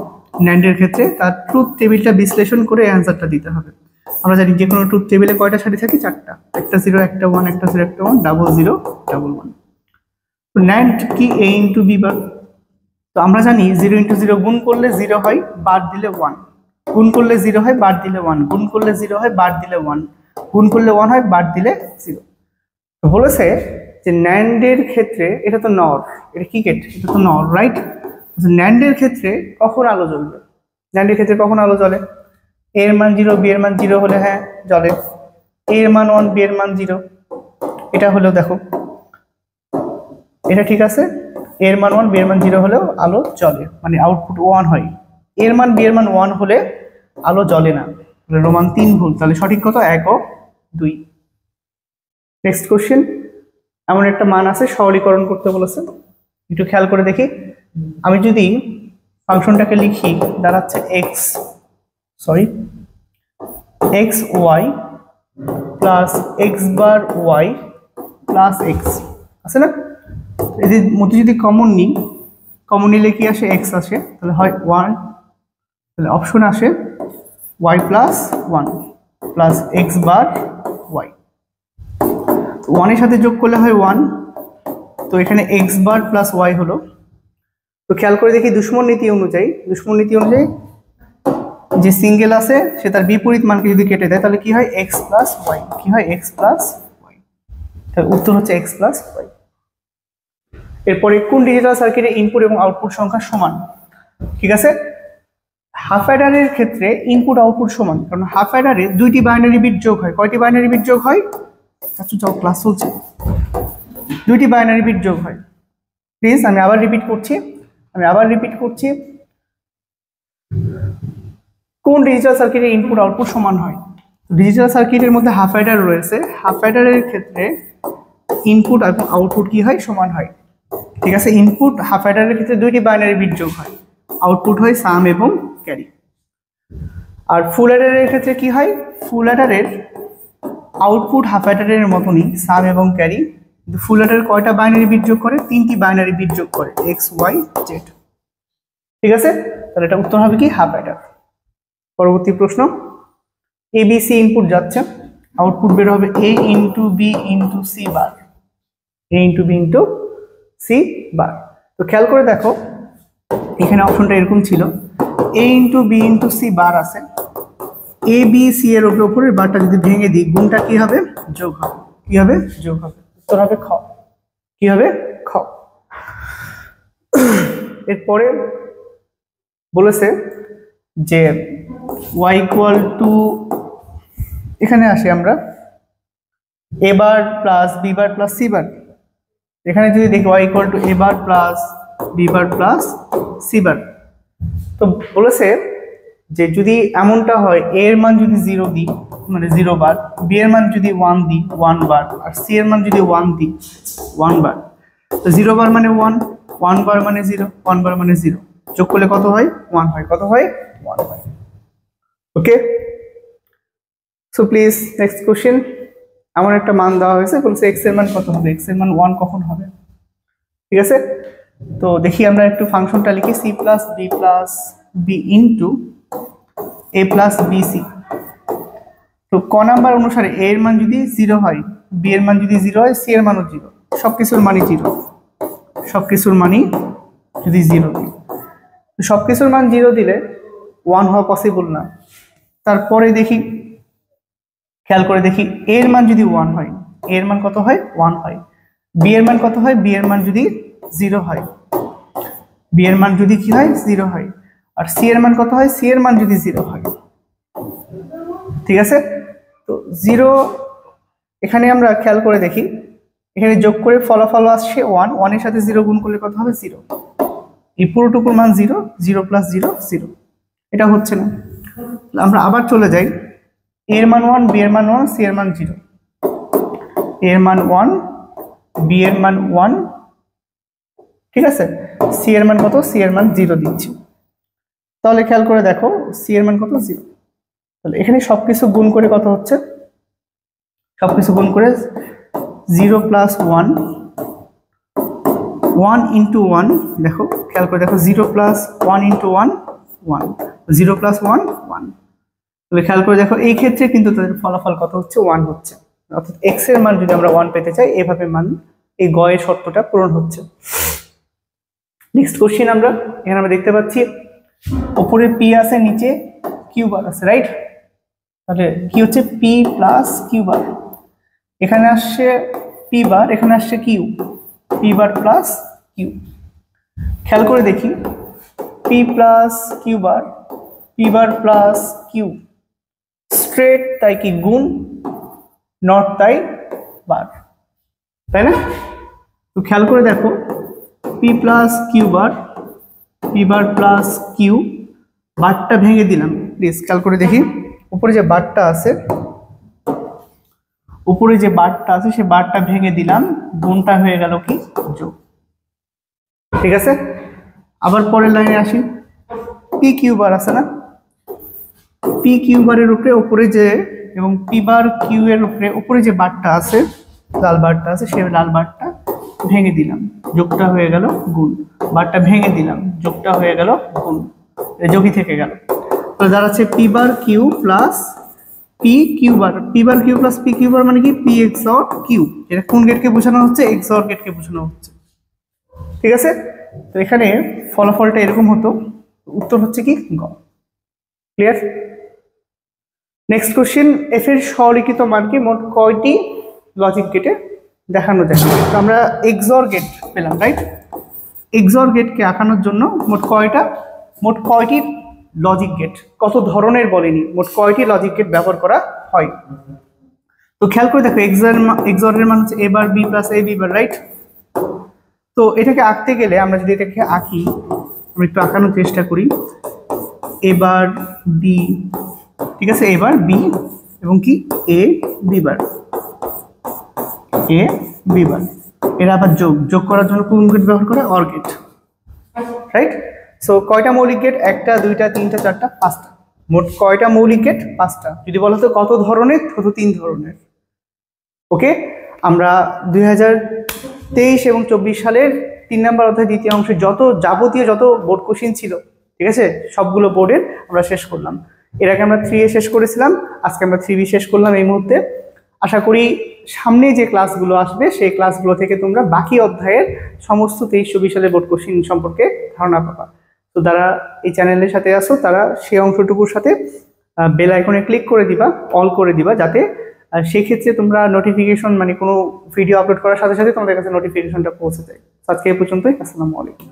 NAND এর ক্ষেত্রে তার ট্রুথ টেবিলটা বিশ্লেষণ করে অ্যান্সারটা দিতে হবে। আমরা জানি যে কোনো ট্রুথ টেবিলে কয়টা সারি থাকে? 4টা, একটা 0 একটা 1, একটা 0 একটা 1, 0 0 1 1। তো NAND কি A ইন্টু B বার? তো আমরা জানি 0 ইন্টু 0 গুণ করলে 0 হয়, বাদ দিলে 1, গুণ করলে 0 হয়, বাদ দিলে 1, গুণ করলে 0 হয়, বাদ দিলে 1, গুণ করলে 1 হয়, বাদ দিলে 0। তো বলেছে যে NAND এর ক্ষেত্রে এটা তো NOR, এটা কি গেট? এটা তো NOR, রাইট? NAND এর ক্ষেত্রে কখন আলো জ্বলবে? NAND এর ক্ষেত্রে কখন আলো জ্বলে? A এর মান 0, B এর মান 0 হলে হ্যাঁ জ্বলে। A এর মান 1, B এর মান 0, এটা হলেও দেখো এটা ঠিক আছে। A এর মান 1, B এর মান 0 হলেও আলো জ্বলে, মানে আউটপুট 1 হয়। A এর মান B এর মান 1 হলে আলো জ্বলে না, রোমান 3 ভুল। তাহলে সঠিক কত? 1 ও 2। নেক্সট কোশ্চেন, এমন একটা মান আছে সরলীকরণ করতে বলেছে, একটু খেয়াল করে দেখি। আমি যদি ফাংশনটাকে লিখি, দাঁড়াচ্ছে x y প্লাস x বার y প্লাস x, আছে না? এদের মধ্যে যদি কমন নিই, কমন নিলে কি আসে? x আসে, তাহলে হয় 1, তাহলে অপশন আসে y প্লাস 1 প্লাস x বার y। 1 এর সাথে যোগ করলে হয় 1, তো এখানে x বার প্লাস y হলো। তো খেয়াল করে দেখি দুশ্মন নীতি অনুযায়ী যে সিঙ্গেল আছে সে তার বিপরীত মানকে যদি কেটে দেয়, তাহলে কি হয়? x plus y। কি হয়? x plus y। তাহলে উত্তর হচ্ছে x প্লাস y। এরপরে কোন ডিজিটাল সার্কিটে ইনপুট এবং আউটপুট সংখ্যা সমান? ঠিক আছে, হাফ অ্যাডারের ক্ষেত্রে ইনপুট আউটপুট সমান, কারণ হাফ অ্যাডারে 2টি বাইনারি বিট যোগ হয়। কয়টি বাইনারি বিট যোগ হয়? আচ্ছা যাও, ক্লাস চলছে। 2টি বাইনারি বিট যোগ হয়। প্লিজ আমি আবার রিপিট করছি, কোন ডিজিটাল সার্কিটে ইনপুট আউটপুট সমান হয়? ডিজিটাল সার্কিটের মধ্যে হাফ অ্যাডার রয়েছে, হাফ অ্যাডারের ক্ষেত্রে ইনপুট এবং আউটপুট কি হয়? সমান হয়। ঠিক আছে, ইনপুট হাফ অ্যাডারের ক্ষেত্রে 2টি বাইনারি বিট যোগ হয়, আউটপুট হয় সাম এবং ক্যারি। আর ফুল অ্যাডারের ক্ষেত্রে কি হয়? ফুল অ্যাডারের আউটপুট হাফ অ্যাডারের মতনই সাম এবং ক্যারি, কিন্তু ফুল অ্যাডার কয়টা বাইনারি বিট যোগ করে? 3টি বাইনারি বিট যোগ করে, এক্স ওয়াই জেড। ঠিক আছে, তাহলে এটা উত্তর হবে কি হাফ অ্যাডার। পরবর্তী প্রশ্ন, এবিসি ইনপুট যাচ্ছে, আউটপুট বের হবে A into B into C bar, A into B into C bar. তো খেয়াল করে দেখো এখানে অপশনটা এরকম ছিল, A into B into C bar আছে, এ বি সি এর উপরের বারটা যদি ভেঙে দিই গুণটা কি হবে? যোগ হবে। কি হবে? যোগ হবে। উত্তর হবে খ। কি হবে? খ। এরপরে বলেছে যে y ইকুয়াল টু, এখানে আসি আমরা, A bar plus B bar plus C bar. এখানে যদি দেখি y equal to A bar plus B bar plus C bar, তো বলেছে যে যদি এমনটা হয় a এর মান যদি 0 দিই মানে 0 বার, b এর মান যদি 1 দিই 1 বার, আর c এর মান যদি 1 দিই 1 বার, তো 0 বার মানে 1, 1 বার মানে 0, 1 বার মানে 0, যোগ করলে কত হয়? 1 হয়। কত হয়? 1 হয়। ওকে, সো প্লিজ নেক্সট কোশ্চেন। এমন একটা মান দেওয়া হয়েছে, বলছে x এর মান কত হবে? x এর মান 1 কখন হবে? ঠিক আছে, তো দেখি আমরা একটু ফাংশনটা লিখি, c plus b plus B into A plus BC. তো ক নাম্বার অনুসারে a এর মান যদি 0 হয়, b এর মান যদি 0 হয়, c এর মানও 0, সবকিছুর মানই 0, সবকিছুর মানই যদি 0 দিই, সবকিছুর মান 0 দিলে 1 হওয়া পসিবল না। তারপরে দেখি, খেয়াল করে দেখি, a এর মান যদি 1 হয়, a এর মান কত হয়? 1 হয়। b এর মান কত হয়? b এর মান যদি 0 হয়, b এর মান যদি কি হয়? 0 হয়। আর c এর মান কত হয়? c এর মান যদি 0 হয়। ঠিক আছে, তো 0, এখানে আমরা খেয়াল করে দেখি, এখানে যোগ করে ফলাফল আসছে 1, 1 এর সাথে 0 গুণ করলে কত হবে? 0। এই পুরোটুকুর মান 0, 0 প্লাস 0 0, এটা হচ্ছে না। আমরা আবার চলে যাই, a এর মান 1, b এর মান 1, c এর মান 0, a এর মান 1, b এর মান 1, ঠিক আছে, c এর মান কত? c এর মান 0 দিচ্ছি। তাহলে খেয়াল করে দেখো c এর মান কত? 0। তাহলে এখানে সবকিছু গুণ করে কত হচ্ছে? সবকিছু গুণ করে 0 প্লাস 1, 1 ইন্টু 1, দেখো খেয়াল করে দেখো, 0 প্লাস 1 ইন্টু 1 1, 0 প্লাস 1 1। তাহলে খেয়াল করে দেখো এই ক্ষেত্রে কিন্তু তাদের ফলাফল কত হচ্ছে? 1 হচ্ছে। অর্থাৎ x এর মান যদি আমরা 1 পেতে চাই, এভাবে মান এই গ এর শর্তটা পূরণ হচ্ছে। নেক্সট কোশ্চেন, এখানে আমরা দেখতে পাচ্ছি উপরে p আছে, নিচে q বার আছে, রাইট? তাহলে কি হচ্ছে? p প্লাস q বার, এখানে আসছে p বার, এখানে আসছে q, p বার প্লাস q। খেয়াল করে দেখি, p প্লাস q বার, p বার প্লাস q, স্ট্রেট তাই কি গুণ, নট তাই বার, তাই না? তো খেয়াল করে দেখো, p প্লাস q বার, p বার প্লাস q, বারটা ভেঙে দিলাম, প্লিজ খেয়াল করে দেখি, উপরে যে বারটা আছে, উপরে যে বারটা আছে সে বারটা ভেঙে দিলাম, গুণটা হয়ে গেল কি? যোগ। ঠিক আছে, আবার পরের লাইনে আসি, p q বার আছে না, p q বারের উপরে যে, এবং p বার q এর উপরে যে বারটা আছে, লাল বারটা আছে, সেই লাল বারটা ভেঙে দিলাম, যোগটা হয়ে গেল গুণ, বারটা ভেঙে দিলাম, যোগটা হয়ে গেল গুণ, যোগই থেকে গেল। তো দাঁড়াচ্ছে p বার q প্লাস p q বার, p বার q প্লাস p q বার মানে কি? p XOR q। এটা কোন গেটকে বোঝানো হচ্ছে? XOR গেটকে বোঝানো হচ্ছে। ঠিক আছে, তো এখানে ফলাফলটা এরকম হতো, উত্তর হচ্ছে কি? গ। ক্লিয়ার? নেক্সট কোশ্চেন, f এর স্বলিখিত মানকে মোট কয়টি লজিক গেটে দেখানো যায়? তো আমরা XOR গেট পেলাম, রাইট? XOR গেটকে আঁকানোর জন্য মোট কয়টি লজিক গেট, কত ধরনের বলেনি, মোট কয়টি লজিক গেট ব্যবহার করা হয়। তো খেয়াল করে দেখো, XOR এর মান হচ্ছে a bar b plus a b bar, right? তো এটাকে আঁকতে গেলে আমরা যদি এটাকে আঁকি, আমরা একটু আঁকানোর চেষ্টা করি, a বার b, ঠিক আছে, a বার b এবং কি a b bar, a b বার, এরা আবার যোগ করার জন্য কোন গেট ব্যবহার করে? Or gate, right? সো কয়টা মৌলিক গেট? 1টা 2টা 3টা 4টা 5টা, মোট কয়টা মৌলিক গেট? 5টা। যদি বলো তো কত ধরনের, কত 3 ধরনের, ওকে, আমরা 2023 এবং 24 সালের 3 নম্বর অধ্যায় দ্বিতীয় অংশে যাবতীয় যত বোর্ড কোশ্চিন ছিল, ঠিক আছে, সবগুলো বোর্ডের আমরা শেষ করলাম। এর আগে আমরা 3A শেষ করেছিলাম, আজকে আমরা 3B শেষ করলাম এই মুহূর্তে। আশা করি সামনে যে ক্লাসগুলো আসবে সেই ক্লাসগুলো থেকে তোমরা বাকি অধ্যায়ের সমস্ত 23-24 সালের বোর্ড কোশ্চিন সম্পর্কে ধারণা পাবা। তো যারা এই চ্যানেলের সাথে আসো তারা সেই অংশটুকুর সাথে বেল আইকনে ক্লিক করে দিবা, অল করে দিবা, যাতে সেক্ষেত্রে তোমরা নোটিফিকেশন মানে কোনো ভিডিও আপলোড করার সাথে সাথে তোমাদের কাছে নোটিফিকেশনটা পৌঁছে যায়। আজকে এই পর্যন্তই। আসসালামু আলাইকুম।